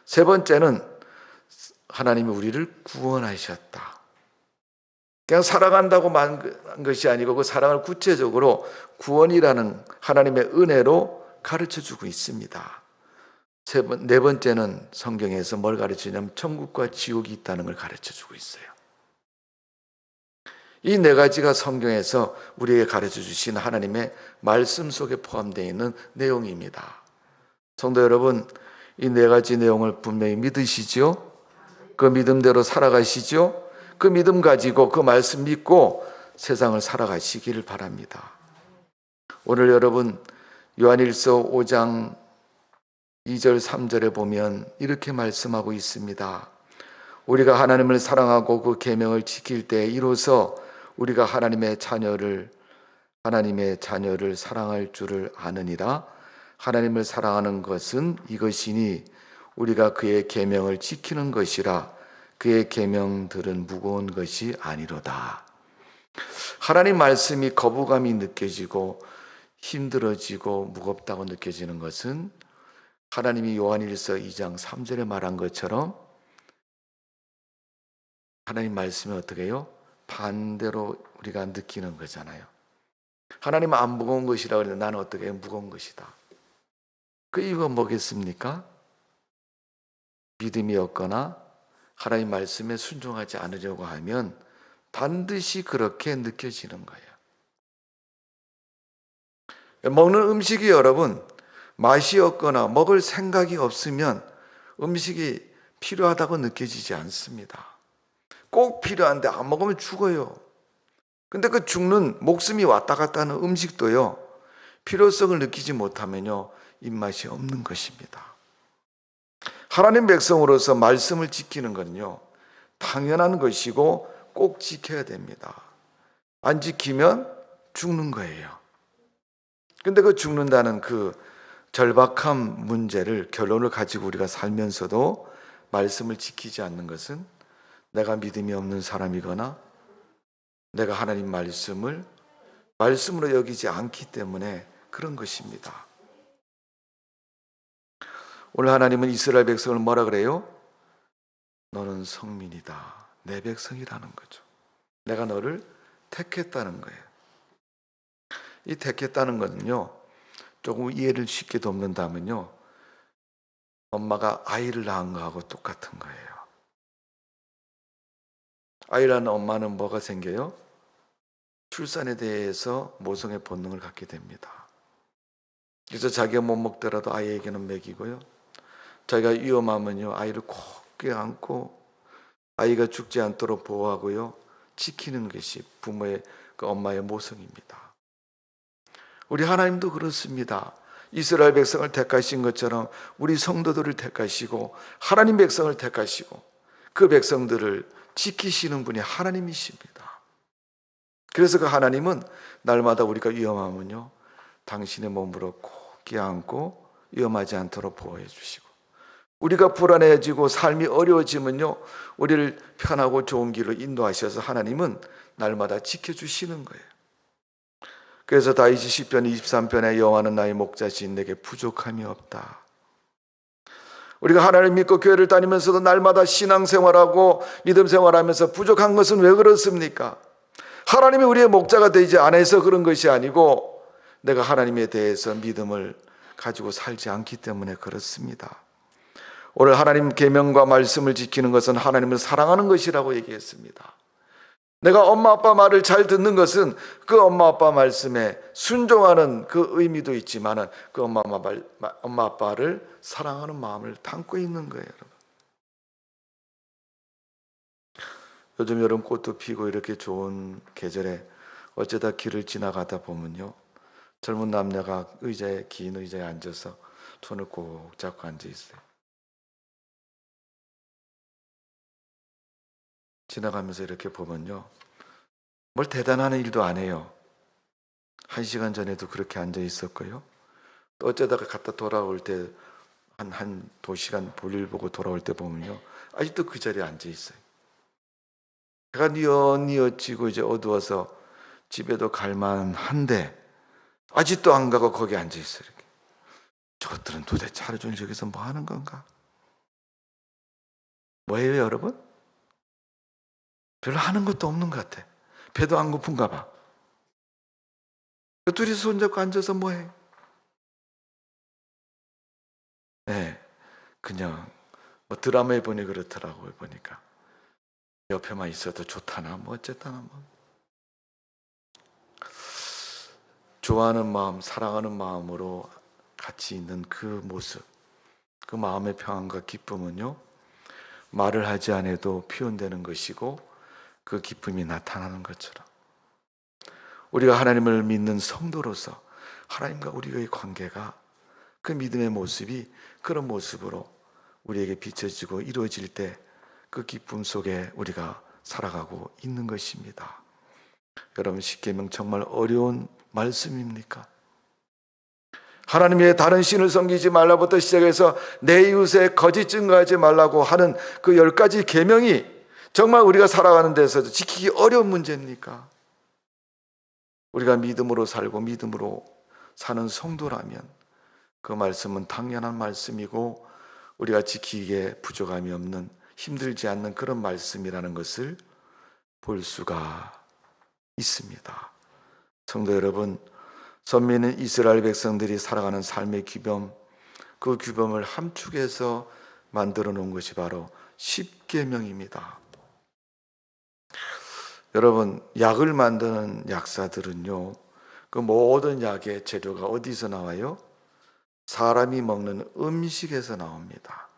세 번째는 하나님이 우리를 구원하셨다. 그냥 사랑한다고 한 것이 아니고 그 사랑을 구체적으로 구원이라는 하나님의 은혜로 가르쳐주고 있습니다. 네 번째는 성경에서 뭘 가르치냐면 천국과 지옥이 있다는 걸 가르쳐주고 있어요. 이 네 가지가 성경에서 우리에게 가르쳐주신 하나님의 말씀 속에 포함되어 있는 내용입니다. 성도 여러분, 이 네 가지 내용을 분명히 믿으시죠? 그 믿음대로 살아가시죠? 그 믿음 가지고 그 말씀 믿고 세상을 살아가시기를 바랍니다. 오늘 여러분 요한일서 5장 2절 3절에 보면 이렇게 말씀하고 있습니다. 우리가 하나님을 사랑하고 그 계명을 지킬 때 이로써 우리가 하나님의 자녀를 사랑할 줄을 아느니라. 하나님을 사랑하는 것은 이것이니 우리가 그의 계명을 지키는 것이라. 그의 계명들은 무거운 것이 아니로다. 하나님 말씀이 거부감이 느껴지고 힘들어지고 무겁다고 느껴지는 것은 하나님이 요한일서 2장 3절에 말한 것처럼 하나님 말씀이 어떻게 해요? 반대로 우리가 느끼는 거잖아요. 하나님은 안 무거운 것이라 그랬는데 나는 어떻게 해요? 무거운 것이다. 그 이유가 뭐겠습니까? 믿음이 없거나 하나님 말씀에 순종하지 않으려고 하면 반드시 그렇게 느껴지는 거예요. 먹는 음식이 여러분 맛이 없거나 먹을 생각이 없으면 음식이 필요하다고 느껴지지 않습니다. 꼭 필요한데 안 먹으면 죽어요. 근데 그 죽는 목숨이 왔다 갔다 하는 음식도요, 필요성을 느끼지 못하면요, 입맛이 없는 것입니다. 하나님 백성으로서 말씀을 지키는 건요, 당연한 것이고 꼭 지켜야 됩니다. 안 지키면 죽는 거예요. 근데 그 죽는다는 그 절박한 문제를, 결론을 가지고 우리가 살면서도 말씀을 지키지 않는 것은 내가 믿음이 없는 사람이거나 내가 하나님 말씀으로 여기지 않기 때문에 그런 것입니다. 오늘 하나님은 이스라엘 백성을 뭐라 그래요? 너는 성민이다. 내 백성이라는 거죠. 내가 너를 택했다는 거예요. 이 택했다는 것은요, 조금 이해를 쉽게 돕는다면요, 엄마가 아이를 낳은 거하고 똑같은 거예요. 아이를 낳은 엄마는 뭐가 생겨요? 출산에 대해서 모성의 본능을 갖게 됩니다. 그래서 자기가 못 먹더라도 아이에게는 먹이고요, 자기가 위험하면요, 아이를 꼭 껴안고 아이가 죽지 않도록 보호하고요, 지키는 것이 부모의, 그 엄마의 모성입니다. 우리 하나님도 그렇습니다. 이스라엘 백성을 택하신 것처럼 우리 성도들을 택하시고 하나님 백성을 택하시고 그 백성들을 지키시는 분이 하나님이십니다. 그래서 그 하나님은 날마다 우리가 위험하면요, 당신의 몸으로 꼭 껴안고 위험하지 않도록 보호해 주시고, 우리가 불안해지고 삶이 어려워지면요, 우리를 편하고 좋은 길로 인도하셔서 하나님은 날마다 지켜주시는 거예요. 그래서 다윗이 시편 23편에 여호와는 나의 목자신 내게 부족함이 없다. 우리가 하나님을 믿고 교회를 다니면서도 날마다 신앙생활하고 믿음생활하면서 부족한 것은 왜 그렇습니까? 하나님이 우리의 목자가 되지 않아서 그런 것이 아니고 내가 하나님에 대해서 믿음을 가지고 살지 않기 때문에 그렇습니다. 오늘 하나님 계명과 말씀을 지키는 것은 하나님을 사랑하는 것이라고 얘기했습니다. 내가 엄마 아빠 말을 잘 듣는 것은 그 엄마 아빠 말씀에 순종하는 그 의미도 있지만 그 엄마 아빠를 사랑하는 마음을 담고 있는 거예요. 여러분. 요즘 여름 꽃도 피고 이렇게 좋은 계절에 어쩌다 길을 지나가다 보면요, 젊은 남녀가 긴 의자에 앉아서 손을 꼭 잡고 앉아 있어요. 지나가면서 이렇게 보면요, 뭘 대단한 일도 안 해요. 1시간 전에도 그렇게 앉아 있었고요, 또 어쩌다가 갔다 돌아올 때 한 2시간 볼일 보고 돌아올 때 보면요, 아직도 그 자리에 앉아 있어요. 해가 뉘엿뉘엿지고 이제 어두워서 집에도 갈만한데 아직도 안 가고 거기 앉아 있어요. 이렇게. 저것들은 도대체 하루 종일 저기서 뭐 하는 건가? 뭐예요, 여러분? 별로 하는 것도 없는 것 같아. 배도 안 고픈가 봐. 둘이 손잡고 앉아서 뭐해? 네, 그냥 뭐 드라마에 보니 그렇더라고요. 보니까 옆에만 있어도 좋다나 뭐 어쨌다나 뭐. 좋아하는 마음, 사랑하는 마음으로 같이 있는 그 모습, 그 마음의 평안과 기쁨은요, 말을 하지 않아도 표현되는 것이고 그 기쁨이 나타나는 것처럼 우리가 하나님을 믿는 성도로서 하나님과 우리의 관계가, 그 믿음의 모습이 그런 모습으로 우리에게 비춰지고 이루어질 때 그 기쁨 속에 우리가 살아가고 있는 것입니다. 여러분, 십계명 정말 어려운 말씀입니까? 하나님 외에 다른 신을 섬기지 말라부터 시작해서 내 이웃에 거짓 증거하지 말라고 하는 그 10가지 계명이 정말 우리가 살아가는 데서 지키기 어려운 문제입니까? 우리가 믿음으로 살고 믿음으로 사는 성도라면 그 말씀은 당연한 말씀이고 우리가 지키기에 부족함이 없는, 힘들지 않는 그런 말씀이라는 것을 볼 수가 있습니다. 성도 여러분, 선민은 이스라엘 백성들이 살아가는 삶의 규범, 그 규범을 함축해서 만들어 놓은 것이 바로 십계명입니다. 여러분, 약을 만드는 약사들은요, 그 모든 약의 재료가 어디서 나와요? 사람이 먹는 음식에서 나옵니다.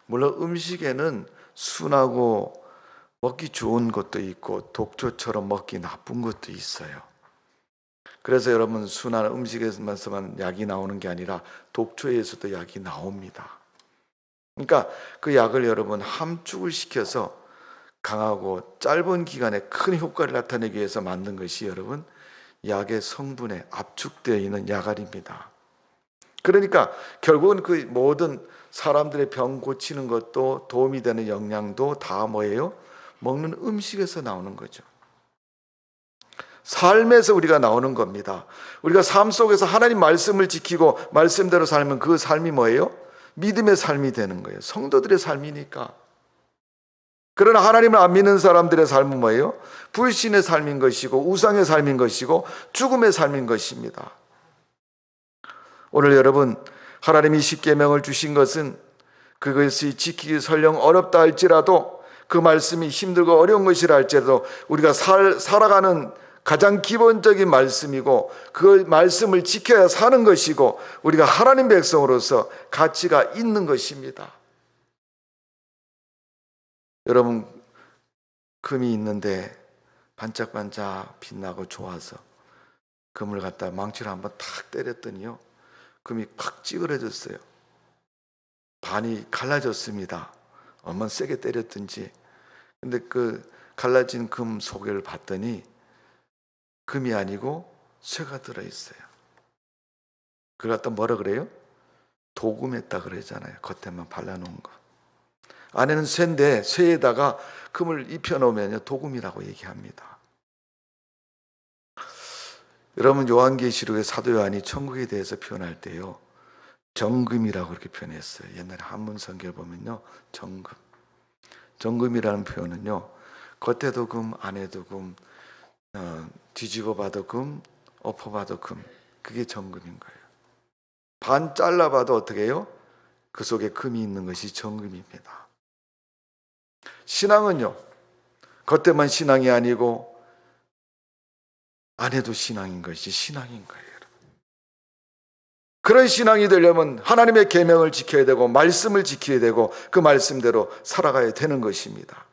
물론 음식에는 순하고 먹기 좋은 것도 있고 독초처럼 먹기 나쁜 것도 있어요. 그래서 여러분, 순한 음식에서만 약이 나오는 게 아니라 독초에서도 약이 나옵니다. 그러니까 그 약을 여러분 함축을 시켜서 강하고 짧은 기간에 큰 효과를 나타내기 위해서 만든 것이 여러분 약의 성분에 압축되어 있는 약알입니다. 그러니까 결국은 그 모든 사람들의 병 고치는 것도 도움이 되는 영양도 다 뭐예요? 먹는 음식에서 나오는 거죠. 삶에서 우리가 나오는 겁니다. 우리가 삶 속에서 하나님 말씀을 지키고 말씀대로 살면 그 삶이 뭐예요? 믿음의 삶이 되는 거예요. 성도들의 삶이니까. 그러나 하나님을 안 믿는 사람들의 삶은 뭐예요? 불신의 삶인 것이고 우상의 삶인 것이고 죽음의 삶인 것입니다. 오늘 여러분, 하나님이 십계명을 주신 것은 그것이 지키기 설령 어렵다 할지라도, 그 말씀이 힘들고 어려운 것이라 할지라도 우리가 살아가는 가장 기본적인 말씀이고 그 말씀을 지켜야 사는 것이고 우리가 하나님 백성으로서 가치가 있는 것입니다. 여러분, 금이 있는데 반짝반짝 빛나고 좋아서 금을 갖다 망치로 한번 탁 때렸더니요, 금이 팍 찌그러졌어요. 반이 갈라졌습니다. 얼마나 세게 때렸든지. 근데 그 갈라진 금 속을 봤더니 금이 아니고 쇠가 들어있어요. 그걸 갖다 뭐라 그래요? 도금했다 그러잖아요. 겉에만 발라놓은 거. 안에는 쇠인데 쇠에다가 금을 입혀놓으면 도금이라고 얘기합니다. 여러분, 요한계시록의 사도 요한이 천국에 대해서 표현할 때요, 정금이라고 그렇게 표현했어요. 옛날에 한문 성경을 보면요, 정금이라는 표현은요, 겉에도 금, 안에도 금, 뒤집어 봐도 금, 엎어 봐도 금, 그게 정금인 거예요. 반 잘라 봐도 어떻게 해요? 그 속에 금이 있는 것이 정금입니다. 신앙은요, 겉에만 신앙이 아니고 안에도 신앙인 것이 신앙인 거예요. 그런 신앙이 되려면 하나님의 계명을 지켜야 되고 말씀을 지켜야 되고 그 말씀대로 살아가야 되는 것입니다.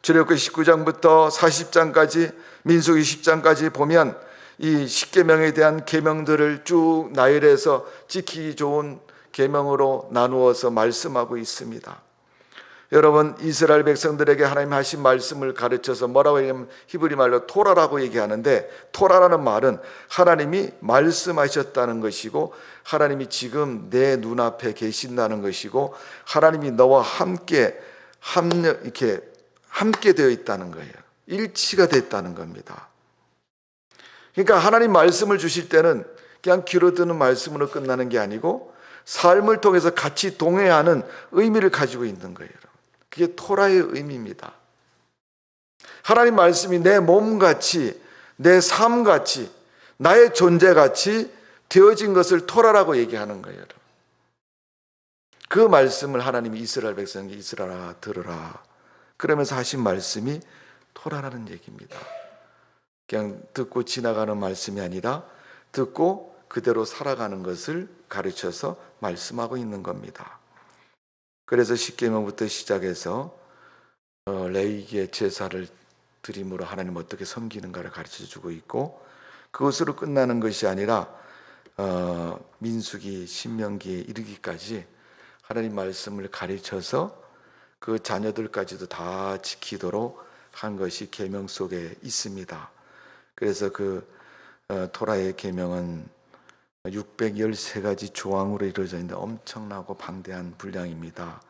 출애굽기 19장부터 40장까지, 민수기 10장까지 보면 이 십계명에 대한 계명들을 쭉 나열해서 지키기 좋은 계명으로 나누어서 말씀하고 있습니다. 여러분, 이스라엘 백성들에게 하나님 하신 말씀을 가르쳐서 뭐라고 얘기하면 히브리 말로 토라라고 얘기하는데, 토라라는 말은 하나님이 말씀하셨다는 것이고 하나님이 지금 내 눈앞에 계신다는 것이고 하나님이 너와 함께 이렇게 함께 되어 있다는 거예요. 일치가 됐다는 겁니다. 그러니까 하나님 말씀을 주실 때는 그냥 귀로 듣는 말씀으로 끝나는 게 아니고 삶을 통해서 같이 동행하는 의미를 가지고 있는 거예요. 그게 토라의 의미입니다. 하나님 말씀이 내 몸같이, 내 삶같이, 나의 존재같이 되어진 것을 토라라고 얘기하는 거예요. 그 말씀을 하나님이 이스라엘 백성에게 이스라엘아 들으라 그러면서 하신 말씀이 토라라는 얘기입니다. 그냥 듣고 지나가는 말씀이 아니라 듣고 그대로 살아가는 것을 가르쳐서 말씀하고 있는 겁니다. 그래서 십계명부터 시작해서 레위기의 제사를 드림으로 하나님 어떻게 섬기는가를 가르쳐주고 있고, 그것으로 끝나는 것이 아니라 민수기, 신명기에 이르기까지 하나님 말씀을 가르쳐서 그 자녀들까지도 다 지키도록 한 것이 계명 속에 있습니다. 그래서 그 토라의 계명은 613가지 조항으로 이루어져 있는데 엄청나고 방대한 분량입니다.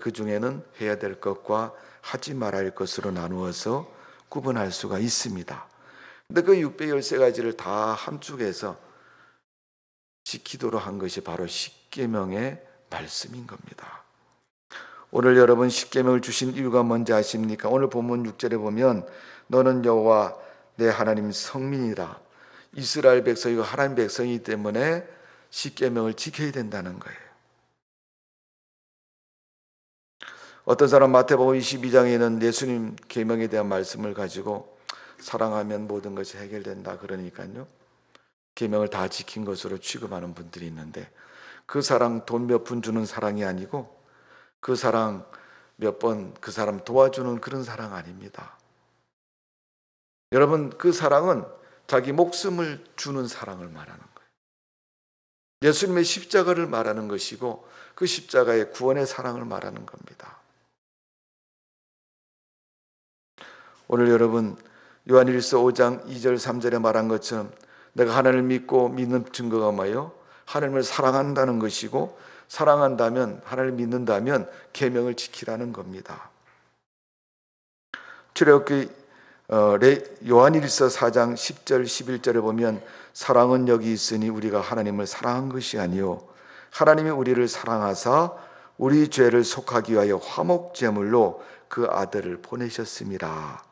그 중에는 해야 될 것과 하지 말아야 할 것으로 나누어서 구분할 수가 있습니다. 근데 그 613가지를 다 함축해서 지키도록 한 것이 바로 십계명의 말씀인 겁니다. 오늘 여러분 십계명을 주신 이유가 뭔지 아십니까? 오늘 본문 6절에 보면 너는 여호와 내 하나님 성민이라. 이스라엘 백성이고 하나님 백성이기 때문에 십계명을 지켜야 된다는 거예요. 어떤 사람 마태복음 22장에는 예수님 계명에 대한 말씀을 가지고 사랑하면 모든 것이 해결된다 그러니까요, 계명을 다 지킨 것으로 취급하는 분들이 있는데, 그 사랑 돈 몇 푼 주는 사랑이 아니고 그 사랑 몇 번 그 사람 도와주는 그런 사랑 아닙니다. 여러분, 그 사랑은 자기 목숨을 주는 사랑을 말하는 거예요. 예수님의 십자가를 말하는 것이고 그 십자가의 구원의 사랑을 말하는 겁니다. 오늘 여러분 요한일서 5장 2절 3절에 말한 것처럼 내가 하나님을 믿고 믿는 증거가 뭐예요? 하나님을 사랑한다는 것이고, 사랑한다면, 하나님을 믿는다면 계명을 지키라는 겁니다. 출애굽기 요한일서 4장 10절 11절에 보면 사랑은 여기 있으니 우리가 하나님을 사랑한 것이 아니요 하나님이 우리를 사랑하사 우리 죄를 속하기 위하여 화목제물로 그 아들을 보내셨음이라.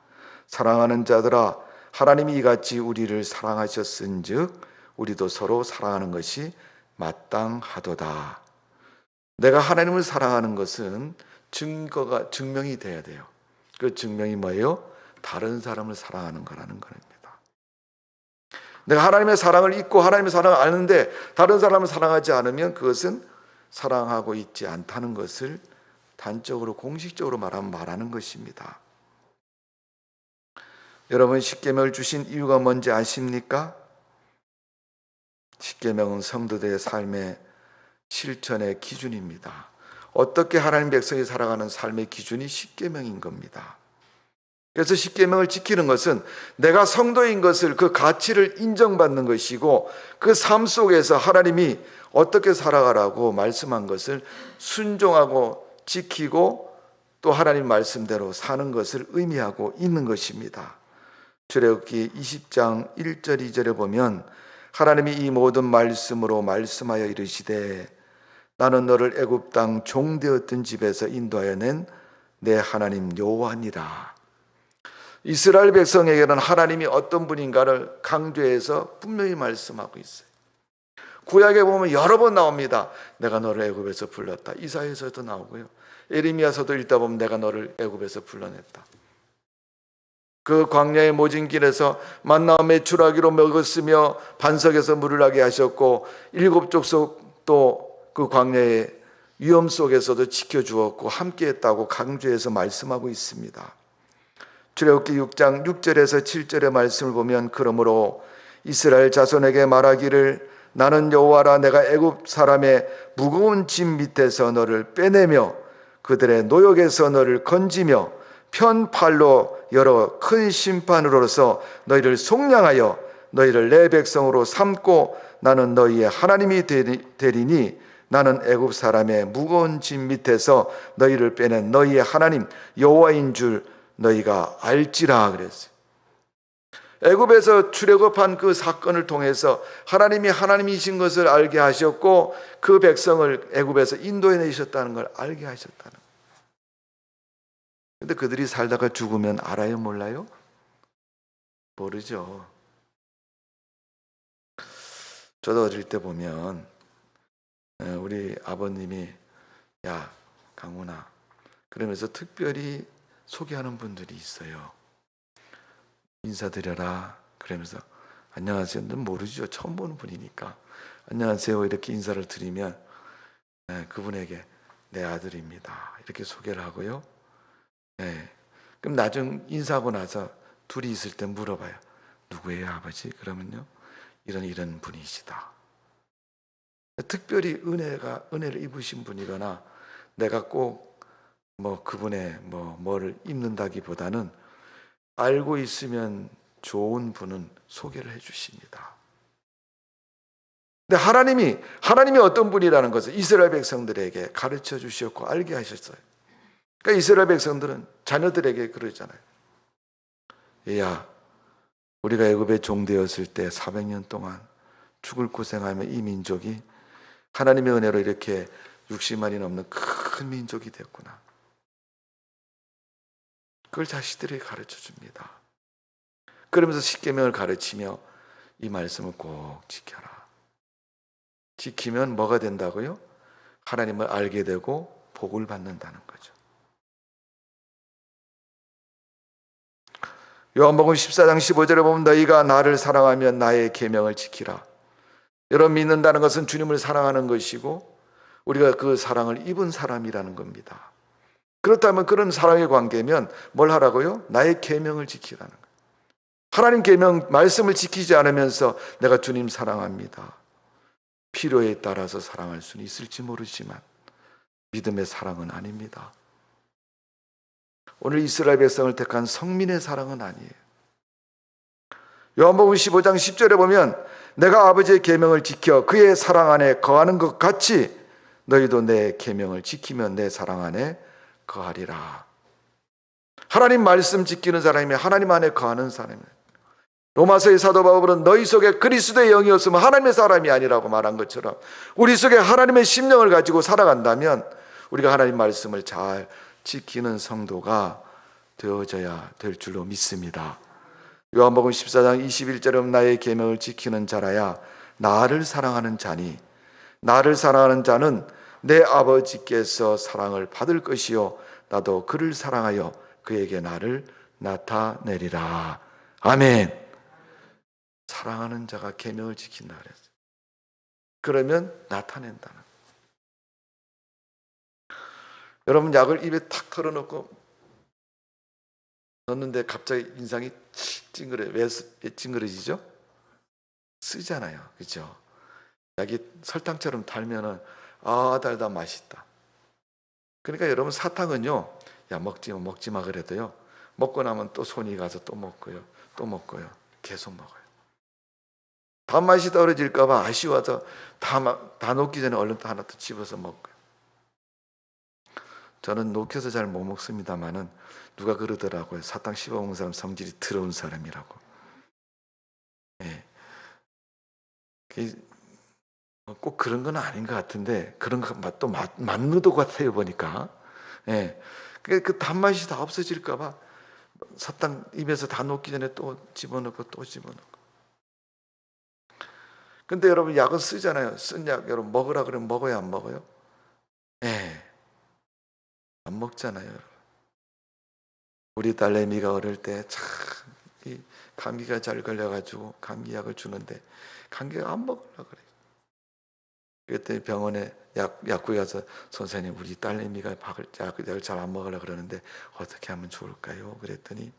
사랑하는 자들아, 하나님이 이같이 우리를 사랑하셨은즉 우리도 서로 사랑하는 것이 마땅하도다. 내가 하나님을 사랑하는 것은 증명이 돼야 돼요. 그 증명이 뭐예요? 다른 사람을 사랑하는 거라는 겁니다. 내가 하나님의 사랑을 잊고 하나님의 사랑을 아는데 다른 사람을 사랑하지 않으면 그것은 사랑하고 있지 않다는 것을 단적으로 공식적으로 말하는 것입니다. 여러분, 십계명을 주신 이유가 뭔지 아십니까? 십계명은 성도들의 삶의 실천의 기준입니다. 어떻게 하나님 백성이 살아가는 삶의 기준이 십계명인 겁니다. 그래서 십계명을 지키는 것은 내가 성도인 것을, 그 가치를 인정받는 것이고, 그 삶 속에서 하나님이 어떻게 살아가라고 말씀한 것을 순종하고 지키고 또 하나님 말씀대로 사는 것을 의미하고 있는 것입니다. 출애굽기 20장 1절 2절에 보면 하나님이 이 모든 말씀으로 말씀하여 이르시되 나는 너를 애굽 땅 종되었던 집에서 인도하여 낸 내 하나님 여호와니라. 이스라엘 백성에게는 하나님이 어떤 분인가를 강조해서 분명히 말씀하고 있어요. 구약에 보면 여러 번 나옵니다. 내가 너를 애굽에서 불렀다. 이사야에서도 나오고요, 예레미야서도 읽다 보면 내가 너를 애굽에서 불러냈다. 그 광야의 모진 길에서 만나와 메추라기로 먹었으며 반석에서 물을 나게 하셨고, 일곱 족속 또 그 광야의 위험 속에서도 지켜주었고 함께했다고 강조해서 말씀하고 있습니다. 출애굽기 6장 6절에서 7절의 말씀을 보면 그러므로 이스라엘 자손에게 말하기를 나는 여호와라. 내가 애굽 사람의 무거운 짐 밑에서 너를 빼내며 그들의 노역에서 너를 건지며 편팔로 여러 큰 심판으로서 너희를 속량하여 너희를 내 백성으로 삼고 나는 너희의 하나님이 되리니 나는 애굽 사람의 무거운 짐 밑에서 너희를 빼낸 너희의 하나님 여호와인 줄 너희가 알지라 그랬어요. 애굽에서 출애굽한 그 사건을 통해서 하나님이 하나님이신 것을 알게 하셨고 그 백성을 애굽에서 인도해 내셨다는 걸 알게 하셨다는 거예요. 근데 그들이 살다가 죽으면 알아요, 몰라요? 모르죠. 저도 어릴 때 보면 우리 아버님이 야 강훈아 그러면서 특별히 소개하는 분들이 있어요. 인사드려라 그러면서 안녕하세요. 는 모르죠. 처음 보는 분이니까 안녕하세요 이렇게 인사를 드리면 그분에게 내 아들입니다 이렇게 소개를 하고요. 그럼 나중 인사하고 나서 둘이 있을 때 물어봐요. 누구예요 아버지? 그러면요 이런 분이시다. 특별히 은혜를 입으신 분이거나 내가 꼭 그분의 뭐를 입는다기보다는 알고 있으면 좋은 분은 소개를 해주십니다. 근데 하나님이 어떤 분이라는 것을 이스라엘 백성들에게 가르쳐 주셨고 알게 하셨어요. 그러니까 이스라엘 백성들은 자녀들에게 그러잖아요. 얘야, 우리가 애굽에 종되었을 때 400년 동안 죽을 고생하며 이 민족이 하나님의 은혜로 이렇게 60만이 넘는 큰 민족이 됐구나. 그걸 자식들에게 가르쳐 줍니다. 그러면서 십계명을 가르치며 이 말씀을 꼭 지켜라. 지키면 뭐가 된다고요? 하나님을 알게 되고 복을 받는다는 거죠. 요한복음 14장 15절에 보면 너희가 나를 사랑하면 나의 계명을 지키라. 여러분 믿는다는 것은 주님을 사랑하는 것이고 우리가 그 사랑을 입은 사람이라는 겁니다. 그렇다면 그런 사랑의 관계면 뭘 하라고요? 나의 계명을 지키라는 거예요. 하나님 계명 말씀을 지키지 않으면서 내가 주님 사랑합니다. 필요에 따라서 사랑할 수는 있을지 모르지만 믿음의 사랑은 아닙니다. 오늘 이스라엘 백성을 택한 성민의 사랑은 아니에요. 요한복음 15장 10절에 보면 내가 아버지의 계명을 지켜 그의 사랑 안에 거하는 것 같이 너희도 내 계명을 지키면 내 사랑 안에 거하리라. 하나님 말씀 지키는 사람이 하나님 안에 거하는 사람이에요. 로마서의 사도 바울은 너희 속에 그리스도의 영이 없으면 하나님의 사람이 아니라고 말한 것처럼 우리 속에 하나님의 심령을 가지고 살아간다면 우리가 하나님 말씀을 잘 지키는 성도가 되어져야 될 줄로 믿습니다. 요한복음 14장 21절에 나의 계명을 지키는 자라야 나를 사랑하는 자니 나를 사랑하는 자는 내 아버지께서 사랑을 받을 것이요 나도 그를 사랑하여 그에게 나를 나타내리라. 아멘. 사랑하는 자가 계명을 지킨다 그랬어요. 그러면 나타낸다는 거예요. 여러분 약을 입에 탁 털어놓고 넣는데 갑자기 인상이 찡그려요. 왜 찡그러지죠? 쓰잖아요. 그렇죠? 약이 설탕처럼 달면은 달다 맛있다. 그러니까 여러분 사탕은요. 야 먹지 마 그래도요. 먹고 나면 또 손이 가서 또 먹고요. 계속 먹어요. 단맛이 떨어질까 봐 아쉬워서 다 녹기 전에 얼른 또 하나 더 집어서 먹고요. 저는 녹여서 잘 못 먹습니다만은 누가 그러더라고요. 사탕 씹어 먹는 사람 성질이 더러운 사람이라고. 꼭 그런 건 아닌 것 같은데 그런 것도 맞는 것 같아요 보니까. 그 단맛이 다 없어질까 봐 사탕 입에서 다 녹기 전에 또 집어넣고 또 집어넣고. 근데 여러분 약은 쓰잖아요. 쓴 약 여러분 먹으라 그러면 먹어요 안 먹어요? 안 먹잖아요. 우리 딸내미가 어릴 때 참 이 감기가 잘 걸려가지고 감기약을 주는데 감기가 안 먹으려고 그래요. 그랬더니 병원에 약국에 가서 선생님 우리 딸내미가 약을 잘 안 먹으려고 그러는데 어떻게 하면 좋을까요? 그랬더니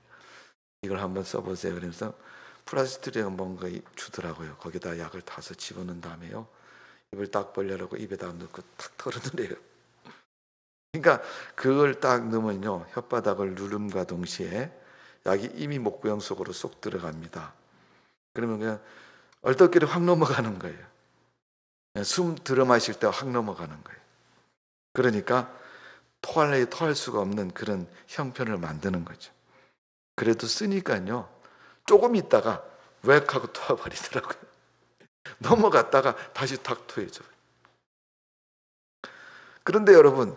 이걸 한번 써보세요. 그러면서 플라스틱에 뭔가 주더라고요. 거기다 약을 타서 집어넣은 다음에요. 입을 딱 벌려놓고 입에다 넣고 탁 털어내요. 그러니까 그걸 딱 넣으면요. 혓바닥을 누름과 동시에 약이 이미 목구형 속으로 쏙 들어갑니다. 그러면 그냥 얼떨결에 확 넘어가는 거예요. 숨 들어 마실 때 확 넘어가는 거예요. 그러니까 토할 수가 없는 그런 형편을 만드는 거죠. 그래도 쓰니까요, 조금 있다가 웩 하고 토해버리더라고요. 넘어갔다가 다시 탁 토해져. 그런데 여러분,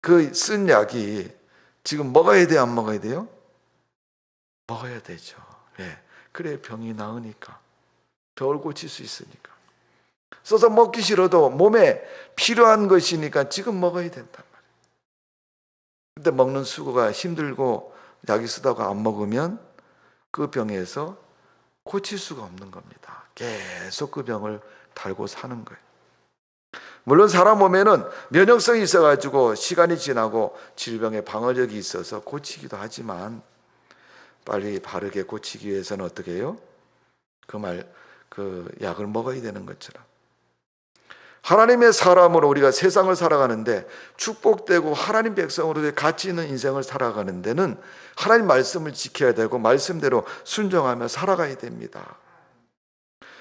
그 쓴 약이 지금 먹어야 돼요, 안 먹어야 돼요? 먹어야 되죠. 예. 그래 병이 나으니까, 덜 고칠 수 있으니까. 써서 먹기 싫어도 몸에 필요한 것이니까 지금 먹어야 된단 말이에요. 근데 먹는 수고가 힘들고 약이 쓰다가 안 먹으면 그 병에서 고칠 수가 없는 겁니다. 계속 그 병을 달고 사는 거예요. 물론 사람 몸에는 면역성이 있어가지고 시간이 지나고 질병의 방어력이 있어서 고치기도 하지만, 빨리 바르게 고치기 위해서는 어떻게 해요? 그 약을 먹어야 되는 것처럼, 하나님의 사람으로 우리가 세상을 살아가는데, 축복되고 하나님 백성으로 가치 있는 인생을 살아가는 데는 하나님 말씀을 지켜야 되고 말씀대로 순종하며 살아가야 됩니다.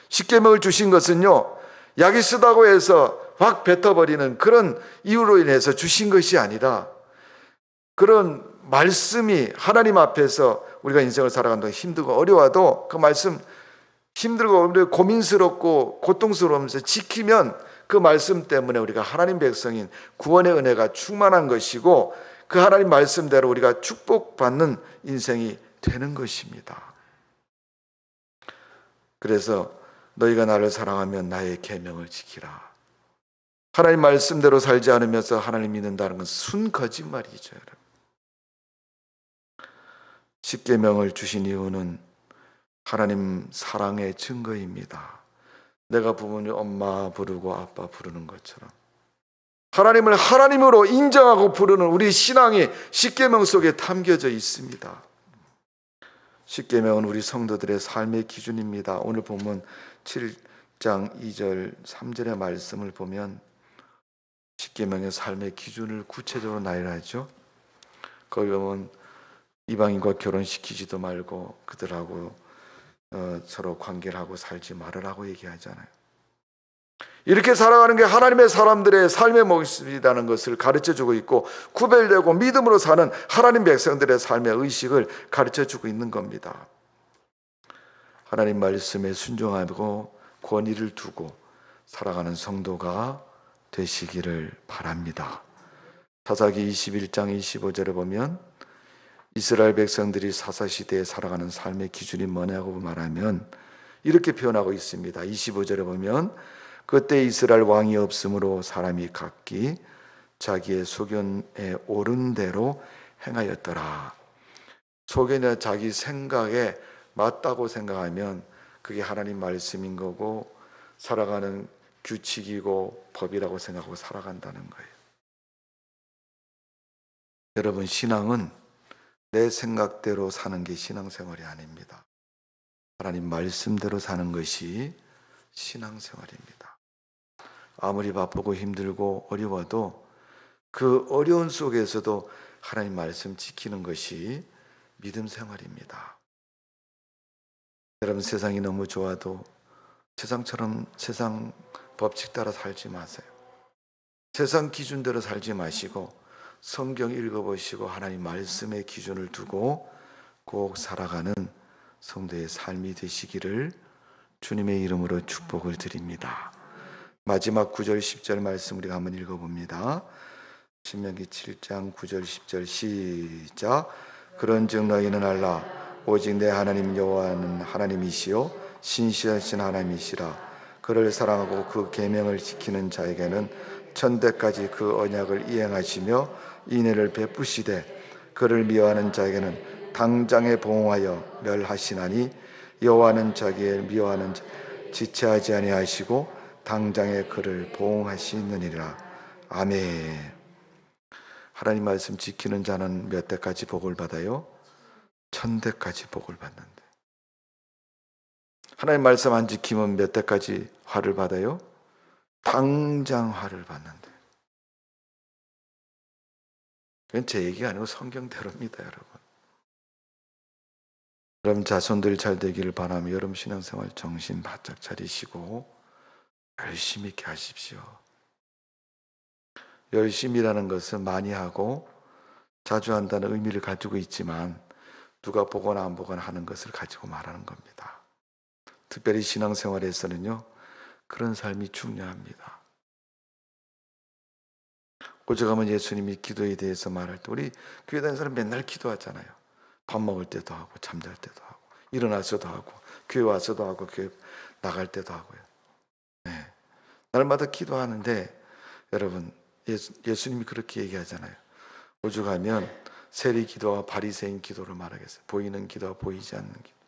십계명을 주신 것은요, 약이 쓰다고 해서 확 뱉어버리는 그런 이유로 인해서 주신 것이 아니라, 그런 말씀이 하나님 앞에서 우리가 인생을 살아가는 동안 힘들고 어려워도 그 말씀, 힘들고 고민스럽고 고통스러우면서 지키면 그 말씀 때문에 우리가 하나님 백성인 구원의 은혜가 충만한 것이고, 그 하나님 말씀대로 우리가 축복받는 인생이 되는 것입니다. 그래서 너희가 나를 사랑하면 나의 계명을 지키라. 하나님 말씀대로 살지 않으면서 하나님 믿는다는 건 순 거짓말이죠, 여러분. 십계명을 주신 이유는 하나님 사랑의 증거입니다. 내가 부모님 엄마 부르고 아빠 부르는 것처럼 하나님을 하나님으로 인정하고 부르는 우리 신앙이 십계명 속에 담겨져 있습니다. 십계명은 우리 성도들의 삶의 기준입니다. 오늘 본문 7장 2절 3절의 말씀을 보면 십계명의 삶의 기준을 구체적으로 나열하죠. 거기 보면 이방인과 결혼시키지도 말고 그들하고 서로 관계를 하고 살지 말으라고 얘기하잖아요. 이렇게 살아가는 게 하나님의 사람들의 삶의 모습이라는 것을 가르쳐주고 있고, 구별되고 믿음으로 사는 하나님 백성들의 삶의 의식을 가르쳐주고 있는 겁니다. 하나님 말씀에 순종하고 권위를 두고 살아가는 성도가 되시기를 바랍니다. 사사기 21장 25절에 보면 이스라엘 백성들이 사사시대에 살아가는 삶의 기준이 뭐냐고 말하면 이렇게 표현하고 있습니다. 25절에 보면 그때 이스라엘 왕이 없으므로 사람이 각기 자기의 소견에 옳은 대로 행하였더라. 소견이나 자기 생각에 맞다고 생각하면 그게 하나님 말씀인 거고 살아가는 규칙이고 법이라고 생각하고 살아간다는 거예요. 여러분, 신앙은 내 생각대로 사는 게 신앙생활이 아닙니다. 하나님 말씀대로 사는 것이 신앙생활입니다. 아무리 바쁘고 힘들고 어려워도 그 어려운 속에서도 하나님 말씀 지키는 것이 믿음 생활입니다. 여러분, 세상이 너무 좋아도 세상처럼 세상 법칙 따라 살지 마세요. 세상 기준대로 살지 마시고 성경 읽어보시고 하나님 말씀의 기준을 두고 꼭 살아가는 성도의 삶이 되시기를 주님의 이름으로 축복을 드립니다. 마지막 9절 10절 말씀 우리가 한번 읽어봅니다. 신명기 7장 9절 10절 시작. 그런즉 너희는 알라 오직 내 하나님 여호와는 하나님이시요 신실하신 하나님이시라. 그를 사랑하고 그 계명을 지키는 자에게는 천대까지 그 언약을 이행하시며 인애를 베푸시되 그를 미워하는 자에게는 당장에 보응하여 멸하시나니 여호와는 자기의 미워하는 자 지체하지 아니하시고 당장에 그를 보응하시느니라. 아멘. 하나님 말씀 지키는 자는 몇 대까지 복을 받아요? 1000대까지 복을 받는데, 하나님 말씀 안 지키면 몇 대까지 화를 받아요? 당장 화를 받는데. 그건 제 얘기가 아니고 성경대로입니다, 여러분. 여러분 자손들 잘 되기를 바라며 여러분 신앙생활 정신 바짝 차리시고 열심히 있게 하십시오. 열심이라는 것은 많이 하고 자주 한다는 의미를 가지고 있지만 누가 보거나 안 보거나 하는 것을 가지고 말하는 겁니다. 특별히 신앙생활에서는요, 그런 삶이 중요합니다. 오죽하면 예수님이 기도에 대해서 말할 때 우리 교회 다니는 사람 맨날 기도하잖아요. 밥 먹을 때도 하고 잠잘 때도 하고 일어나서도 하고 교회 와서도 하고 교회 나갈 때도 하고요. 네. 날마다 기도하는데 여러분 예수님이 그렇게 얘기하잖아요. 오죽하면 세리 기도와 바리새인 기도를 말하겠어요. 보이는 기도와 보이지 않는 기도.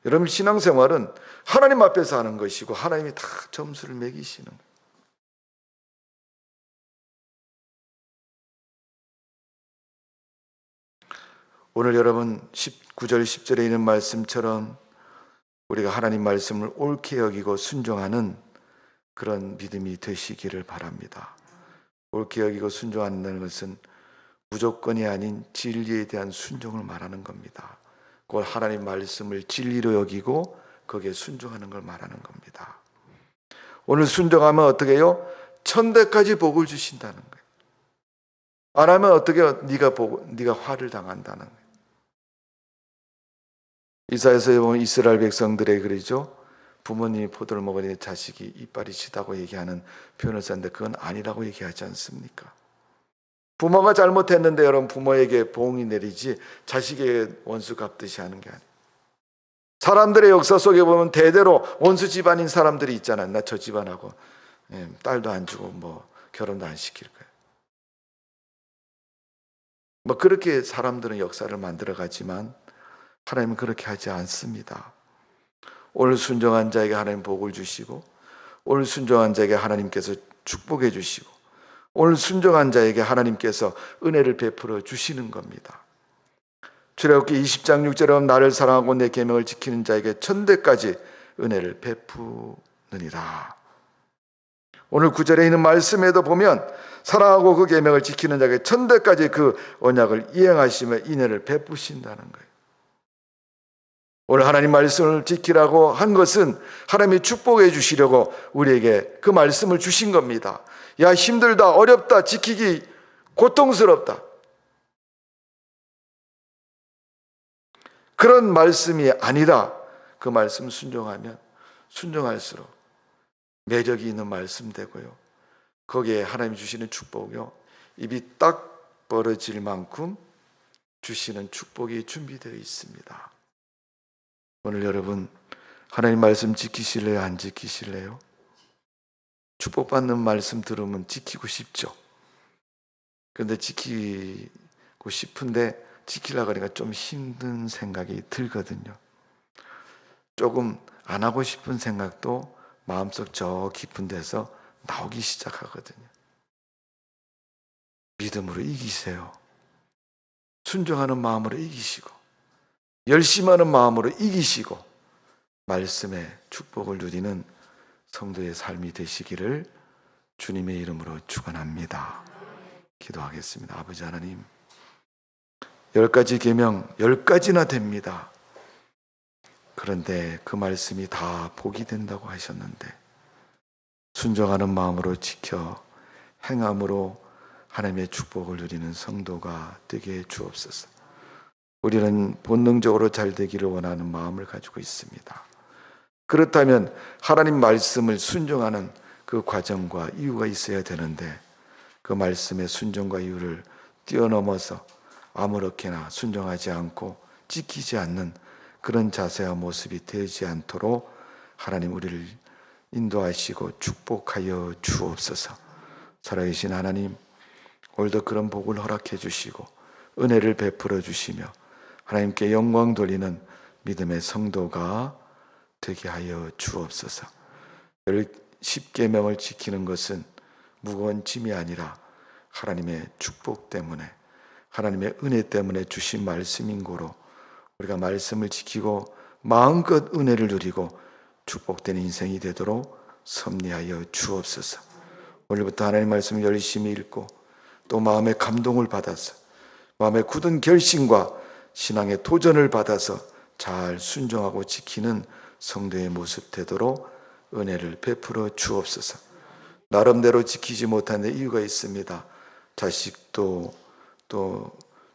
여러분 신앙생활은 하나님 앞에서 하는 것이고 하나님이 다 점수를 매기시는 거예요. 오늘 여러분 9절 10절에 있는 말씀처럼 우리가 하나님 말씀을 옳게 여기고 순종하는 그런 믿음이 되시기를 바랍니다. 옳게 여기고 순종한다는 것은 무조건이 아닌 진리에 대한 순종을 말하는 겁니다. 그걸 하나님 말씀을 진리로 여기고 거기에 순종하는 걸 말하는 겁니다. 오늘 순종하면 어떻게 해요? 천대까지 복을 주신다는 거예요. 안 하면 어떻게 해요? 네가 화를 당한다는 거예요. 이사야서에 보면 이스라엘 백성들의 그러죠. 부모님이 포도를 먹으니 자식이 이빨이 시다고 얘기하는 표현을 썼는데 그건 아니라고 얘기하지 않습니까? 부모가 잘못했는데 여러분 부모에게 보응이 내리지 자식에게 원수 갚듯이 하는 게 아니에요. 사람들의 역사 속에 보면 대대로 원수 집안인 사람들이 있잖아요. 나 저 집안하고 딸도 안 주고 뭐 결혼도 안 시킬 거예요. 뭐 그렇게 사람들은 역사를 만들어가지만 하나님은 그렇게 하지 않습니다. 오늘 순종한 자에게 하나님 복을 주시고 오늘 순종한 자에게 하나님께서 축복해 주시고 오늘 순종한 자에게 하나님께서 은혜를 베풀어 주시는 겁니다. 출애굽기 20장 6절에 나를 사랑하고 내 계명을 지키는 자에게 천대까지 은혜를 베푸느니라. 오늘 9절에 있는 말씀에도 보면 사랑하고 그 계명을 지키는 자에게 천대까지 그 언약을 이행하시며 인애를 베푸신다는 거예요. 오늘 하나님 말씀을 지키라고 한 것은 하나님이 축복해 주시려고 우리에게 그 말씀을 주신 겁니다. 야, 힘들다, 어렵다, 지키기 고통스럽다. 그런 말씀이 아니라 그 말씀 순종하면 순종할수록 매력이 있는 말씀 되고요. 거기에 하나님이 주시는 축복이요. 입이 딱 벌어질 만큼 주시는 축복이 준비되어 있습니다. 오늘 여러분 하나님 말씀 지키실래요? 안 지키실래요? 축복받는 말씀 들으면 지키고 싶죠. 그런데 지키고 싶은데 지키려고 하니까 좀 힘든 생각이 들거든요. 조금 안 하고 싶은 생각도 마음속 저 깊은 데서 나오기 시작하거든요. 믿음으로 이기세요. 순종하는 마음으로 이기시고 열심하는 마음으로 이기시고 말씀의 축복을 누리는 성도의 삶이 되시기를 주님의 이름으로 축원합니다. 기도하겠습니다. 아버지 하나님, 10가지 계명 10가지나 됩니다. 그런데 그 말씀이 다 복이 된다고 하셨는데 순종하는 마음으로 지켜 행함으로 하나님의 축복을 누리는 성도가 되게 해 주옵소서. 우리는 본능적으로 잘 되기를 원하는 마음을 가지고 있습니다. 그렇다면 하나님 말씀을 순종하는 그 과정과 이유가 있어야 되는데 그 말씀의 순종과 이유를 뛰어넘어서 아무렇게나 순종하지 않고 지키지 않는 그런 자세와 모습이 되지 않도록 하나님 우리를 인도하시고 축복하여 주옵소서. 살아계신 하나님, 오늘도 그런 복을 허락해 주시고 은혜를 베풀어 주시며 하나님께 영광 돌리는 믿음의 성도가 되게 하여 주옵소서. 10계명을 지키는 것은 무거운 짐이 아니라 하나님의 축복 때문에 하나님의 은혜 때문에 주신 말씀인 고로 우리가 말씀을 지키고 마음껏 은혜를 누리고 축복된 인생이 되도록 섭리하여 주옵소서. 오늘부터 하나님 말씀을 열심히 읽고 또 마음의 감동을 받아서 마음의 굳은 결심과 신앙의 도전을 받아서 잘 순종하고 지키는 성도의 모습 되도록 은혜를 베풀어 주옵소서. 나름대로 지키지 못하는 이유가 있습니다. 자식도 또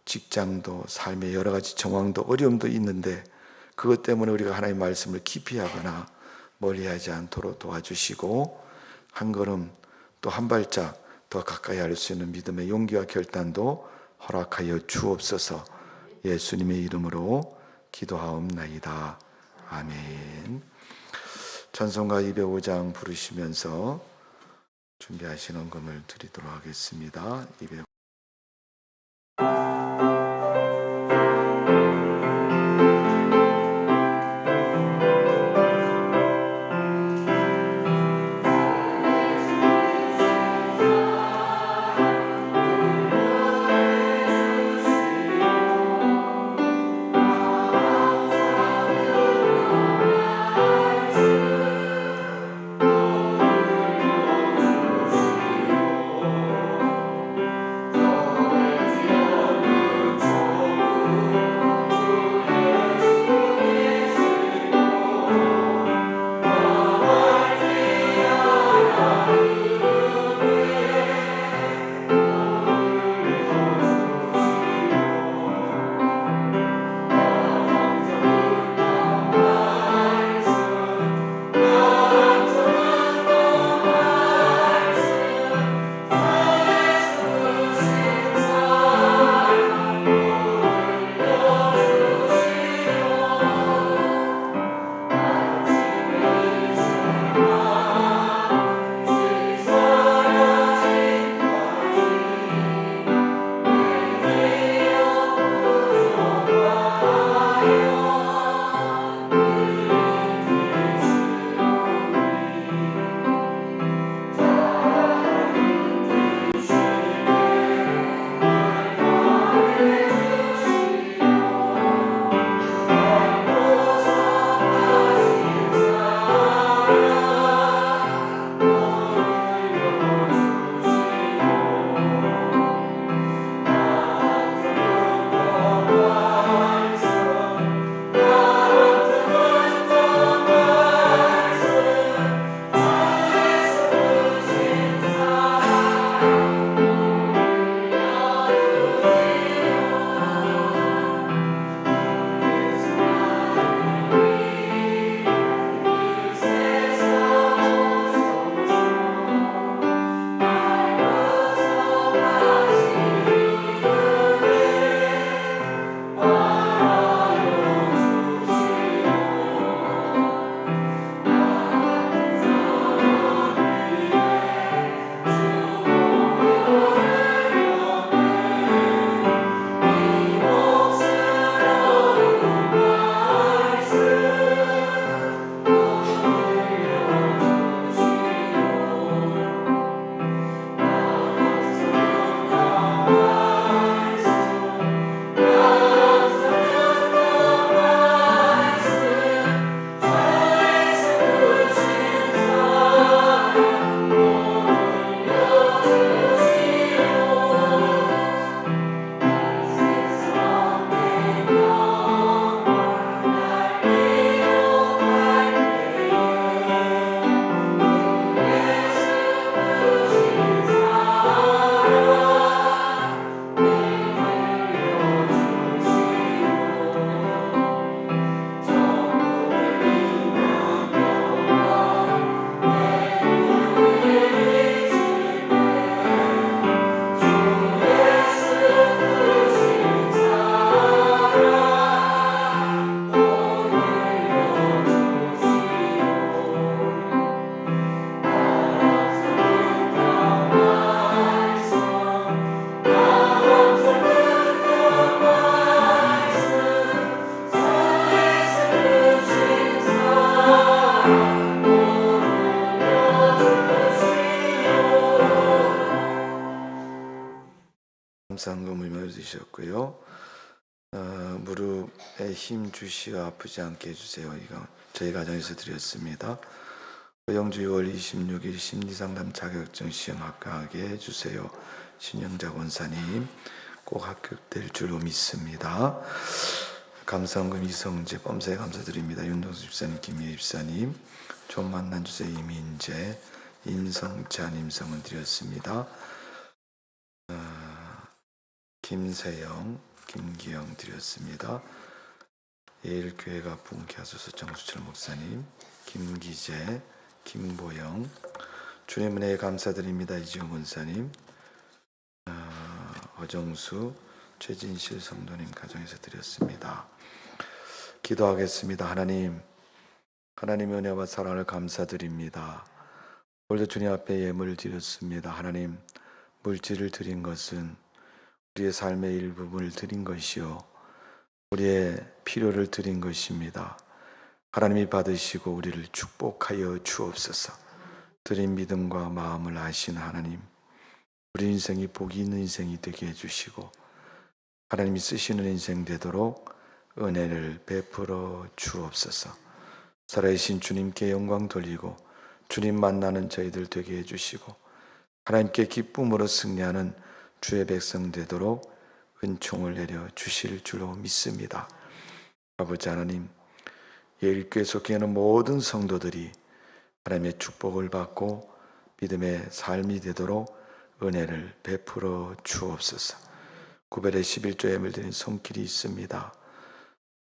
직장도 삶의 여러 가지 정황도 어려움도 있는데 그것 때문에 우리가 하나님의 말씀을 기피하거나 멀리하지 않도록 도와주시고 한 걸음 또 한 발짝 더 가까이 할 수 있는 믿음의 용기와 결단도 허락하여 주옵소서. 예수님의 이름으로 기도하옵나이다. 아멘. 찬송가 205장 부르시면서 준비하신 헌금을 드리도록 하겠습니다. 205. 감사함을 메워주셨고요. 무릎에 힘 주시어 아프지 않게 해주세요. 이거 저희 가정에서 드렸습니다. 영주 6월 26일 심리상담 자격증 시험 합격하게 해주세요. 신영자 권사님 꼭 합격될 줄로 믿습니다. 감사헌금 이성재 범사에 감사드립니다. 윤동수 집사님, 김예 집사님, 좀 만난 주세요. 이민재, 인성찬 임성은 드렸습니다. 김세영, 김기영 드렸습니다. 예일교회가 부흥케 하소서 정수철 목사님, 김기재, 김보영, 주님 은혜에 감사드립니다. 이지용 권사님, 어정수, 최진실 성도님 가정에서 드렸습니다. 기도하겠습니다. 하나님의 은혜와 사랑을 감사드립니다. 오늘도 주님 앞에 예물을 드렸습니다. 하나님, 물질을 드린 것은 우리의 삶의 일부분을 드린 것이요 우리의 필요를 드린 것입니다. 하나님이 받으시고 우리를 축복하여 주옵소서. 드린 믿음과 마음을 아신 하나님, 우리 인생이 복이 있는 인생이 되게 해주시고 하나님이 쓰시는 인생 되도록 은혜를 베풀어 주옵소서. 살아계신 주님께 영광 돌리고 주님 만나는 저희들 되게 해주시고 하나님께 기쁨으로 승리하는 주의 백성 되도록 은총을 내려 주실 줄로 믿습니다. 아버지 하나님, 예일교회 속해 있는 모든 성도들이 하나님의 축복을 받고 믿음의 삶이 되도록 은혜를 베풀어 주옵소서. 구별의 11조 예물 드린 손길이 있습니다.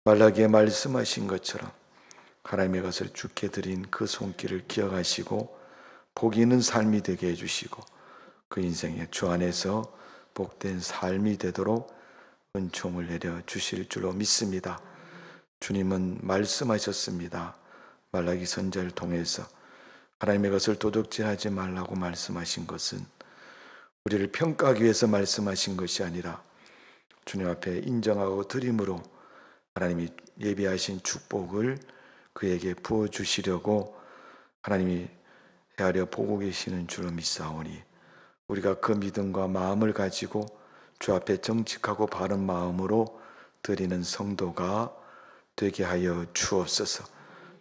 말라기에 말씀하신 것처럼 하나님의 것을 주께 드린 그 손길을 기억하시고 복이 있는 삶이 되게 해주시고 그 인생에 주 안에서 복된 삶이 되도록 은총을 내려 주실 줄로 믿습니다. 주님은 말씀하셨습니다. 말라기 선지자를 통해서 하나님의 것을 도둑질하지 말라고 말씀하신 것은 우리를 평가하기 위해서 말씀하신 것이 아니라 주님 앞에 인정하고 드림으로 하나님이 예비하신 축복을 그에게 부어주시려고 하나님이 헤아려 보고 계시는 줄로 믿사오니 우리가 그 믿음과 마음을 가지고 주 앞에 정직하고 바른 마음으로 드리는 성도가 되게 하여 주옵소서.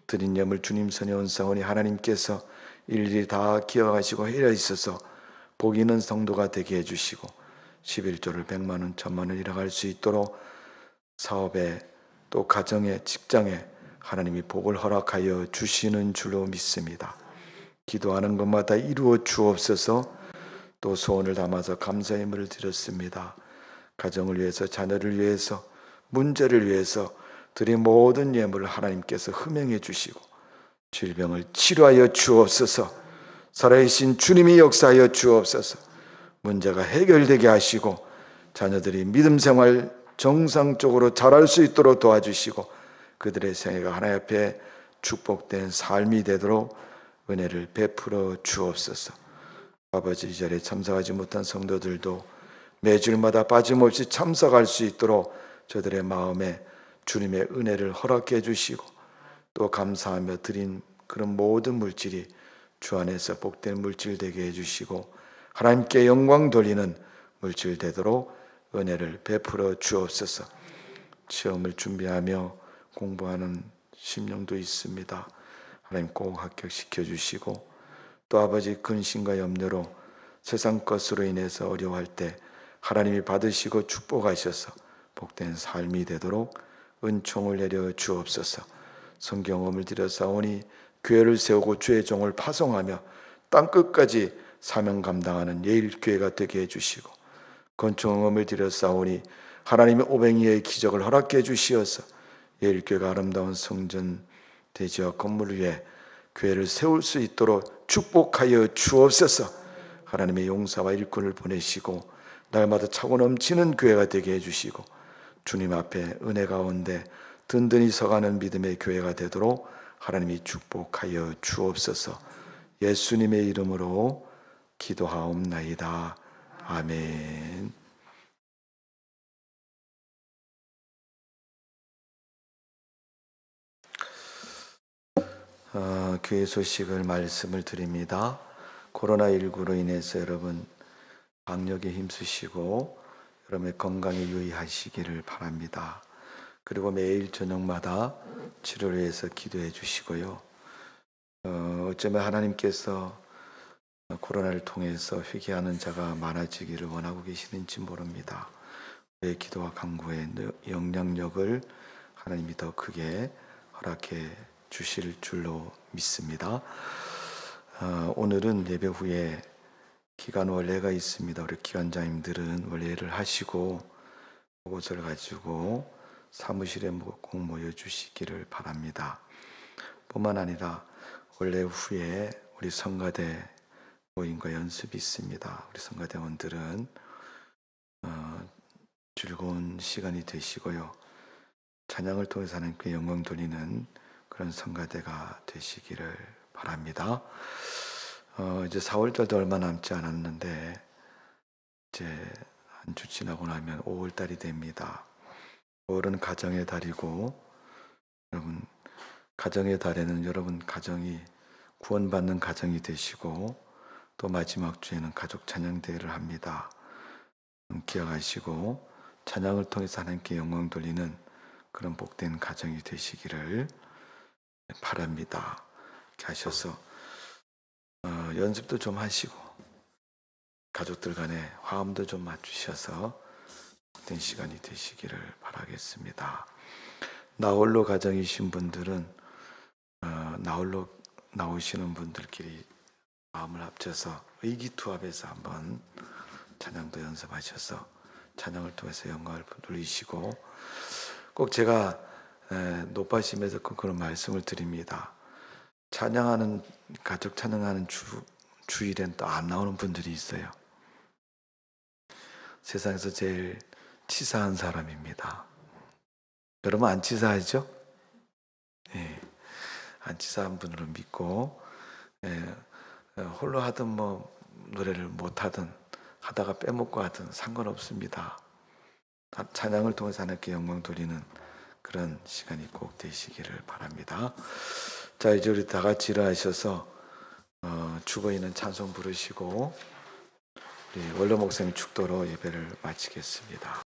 드린 예물 주님 손에 온사오니 하나님께서 일일이 다 기억하시고 헤아려 있어서 복 있는 성도가 되게 해주시고 11조를 100만 원, 1000만 원 잃어갈 수 있도록 사업에 또 가정에 직장에 하나님이 복을 허락하여 주시는 줄로 믿습니다. 기도하는 것마다 이루어 주옵소서. 또 소원을 담아서 감사의 예물을 드렸습니다. 가정을 위해서, 자녀를 위해서, 문제를 위해서 드린 모든 예물을 하나님께서 흠행해 주시고 질병을 치료하여 주옵소서. 살아계신 주님이 역사하여 주옵소서. 문제가 해결되게 하시고 자녀들이 믿음 생활 정상적으로 잘할 수 있도록 도와주시고 그들의 생애가 하나님 앞에 축복된 삶이 되도록 은혜를 베풀어 주옵소서. 아버지, 이 자리에 참석하지 못한 성도들도 매주일마다 빠짐없이 참석할 수 있도록 저들의 마음에 주님의 은혜를 허락해 주시고 또 감사하며 드린 그런 모든 물질이 주 안에서 복된 물질 되게 해주시고 하나님께 영광 돌리는 물질 되도록 은혜를 베풀어 주옵소서. 시험을 준비하며 공부하는 심령도 있습니다. 하나님 꼭 합격시켜 주시고 또 아버지 근심과 염려로 세상 것으로 인해서 어려워할 때 하나님이 받으시고 축복하셔서 복된 삶이 되도록 은총을 내려 주옵소서. 성경음을 들여사오니 교회를 세우고 주의 종을 파송하며 땅끝까지 사명 감당하는 예일교회가 되게 해주시고 건축음을 들여사오니 하나님의 오병이의 기적을 허락해 주시어서 예일교회가 아름다운 성전 대지와 건물 위에 교회를 세울 수 있도록 축복하여 주옵소서. 하나님의 용사와 일꾼을 보내시고 날마다 차고 넘치는 교회가 되게 해주시고 주님 앞에 은혜 가운데 든든히 서가는 믿음의 교회가 되도록 하나님이 축복하여 주옵소서. 예수님의 이름으로 기도하옵나이다. 아멘. 교회 소식을 말씀을 드립니다. 코로나19로 인해서 여러분 방역에 힘쓰시고 여러분의 건강에 유의하시기를 바랍니다. 그리고 매일 저녁마다 치료를 위해서 기도해 주시고요. 어쩌면 하나님께서 코로나를 통해서 회개하는 자가 많아지기를 원하고 계시는지 모릅니다. 우리의 기도와 간구의 영향력을 하나님이 더 크게 허락해 주실 줄로 믿습니다. 오늘은 예배 후에 기간 원례가 있습니다. 우리 기관장님들은 원례를 하시고 그것을 가지고 사무실에 꼭 모여주시기를 바랍니다. 뿐만 아니라 원래 후에 우리 성가대 모임과 연습이 있습니다. 우리 성가대원들은 즐거운 시간이 되시고요. 찬양을 통해서 하나님께 영광 돌리는 그런 성가대가 되시기를 바랍니다. 이제 4월달도 얼마 남지 않았는데 이제 한 주 지나고 나면 5월달이 됩니다. 5월은 가정의 달이고, 여러분 가정의 달에는 여러분 가정이 구원받는 가정이 되시고, 또 마지막 주에는 가족 찬양 대회를 합니다. 기억하시고 찬양을 통해서 하나님께 영광 돌리는 그런 복된 가정이 되시기를 바랍니다. 이렇게 하셔서 연습도 좀 하시고 가족들 간에 화음도 좀 맞추셔서 복된 시간이 되시기를 바라겠습니다. 나홀로 가정이신 분들은 나홀로 나오시는 분들끼리 마음을 합쳐서 의기투합해서 한번 찬양도 연습하셔서 찬양을 통해서 영광을 돌리시고, 꼭 제가 높아심에서 꼭 그런 말씀을 드립니다. 찬양하는 가족 찬양하는 주일엔 또 안 나오는 분들이 있어요. 세상에서 제일 치사한 사람입니다. 여러분 안 치사하죠? 네, 안 치사한 분으로 믿고, 홀로 하든 뭐 노래를 못 하든 하다가 빼먹고 하든 상관없습니다. 찬양을 통해서 하나님께 영광 돌리는 그런 시간이 꼭 되시기를 바랍니다. 자, 이제 우리 다 같이 일어나셔서 죽어 있는 찬송 부르시고 우리 원로 목사님 축도로 예배를 마치겠습니다.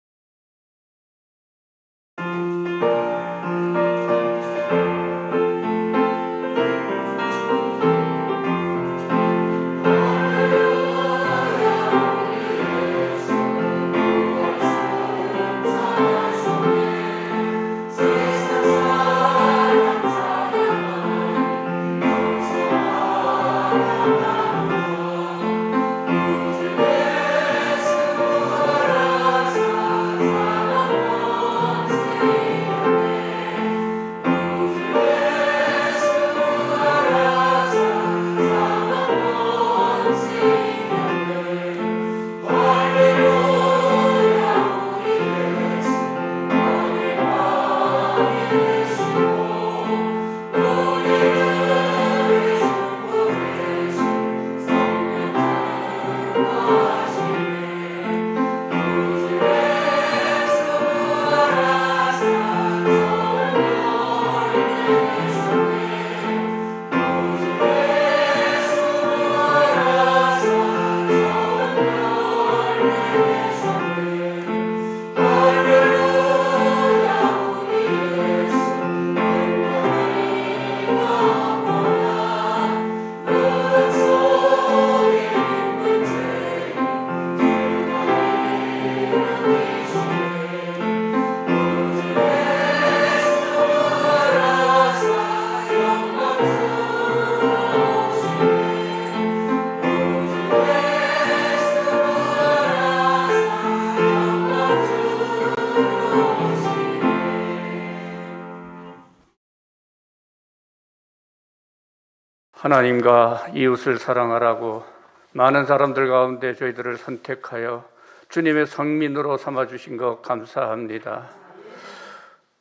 하나님과 이웃을 사랑하라고 많은 사람들 가운데 저희들을 선택하여 주님의 성민으로 삼아주신 것 감사합니다.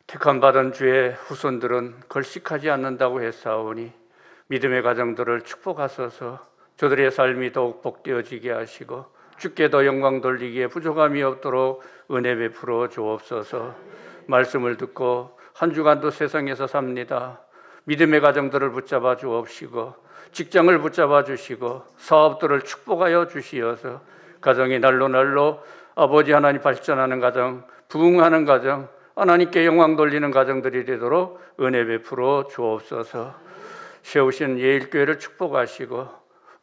택함받은 주의 후손들은 걸식하지 않는다고 했사오니 믿음의 가정들을 축복하소서. 저들의 삶이 더욱 복되어지게 하시고 주께 더 영광 돌리기에 부족함이 없도록 은혜 베풀어 주옵소서. 말씀을 듣고 한 주간도 세상에서 삽니다. 믿음의 가정들을 붙잡아 주옵시고 직장을 붙잡아 주시고 사업들을 축복하여 주시어서 가정이 날로 날로 아버지 하나님 발전하는 가정, 부흥하는 가정, 하나님께 영광 돌리는 가정들이 되도록 은혜 베풀어 주옵소서. 세우신 예일교회를 축복하시고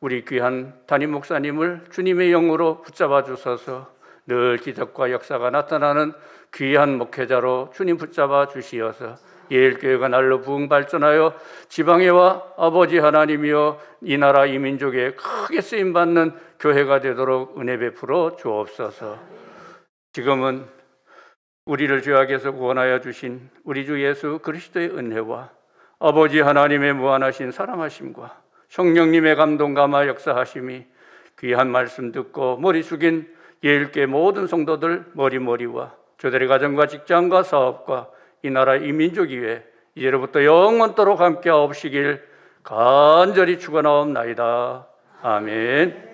우리 귀한 담임 목사님을 주님의 영으로 붙잡아 주셔서 늘 기적과 역사가 나타나는 귀한 목회자로 주님 붙잡아 주시어서 예일교회가 날로 부흥 발전하여 지방에와 아버지 하나님이여 이 나라 이 민족에 크게 쓰임받는 교회가 되도록 은혜 베풀어 주옵소서. 지금은 우리를 죄악에서 구원하여 주신 우리 주 예수 그리스도의 은혜와 아버지 하나님의 무한하신 사랑하심과 성령님의 감동 감화 역사하심이 귀한 말씀 듣고 머리 숙인 예일교회 모든 성도들 머리머리와 저들의 가정과 직장과 사업과 이 나라 이 민족 위에 이제로부터 영원토록 함께 하옵시길 간절히 축원하옵나이다. 아멘.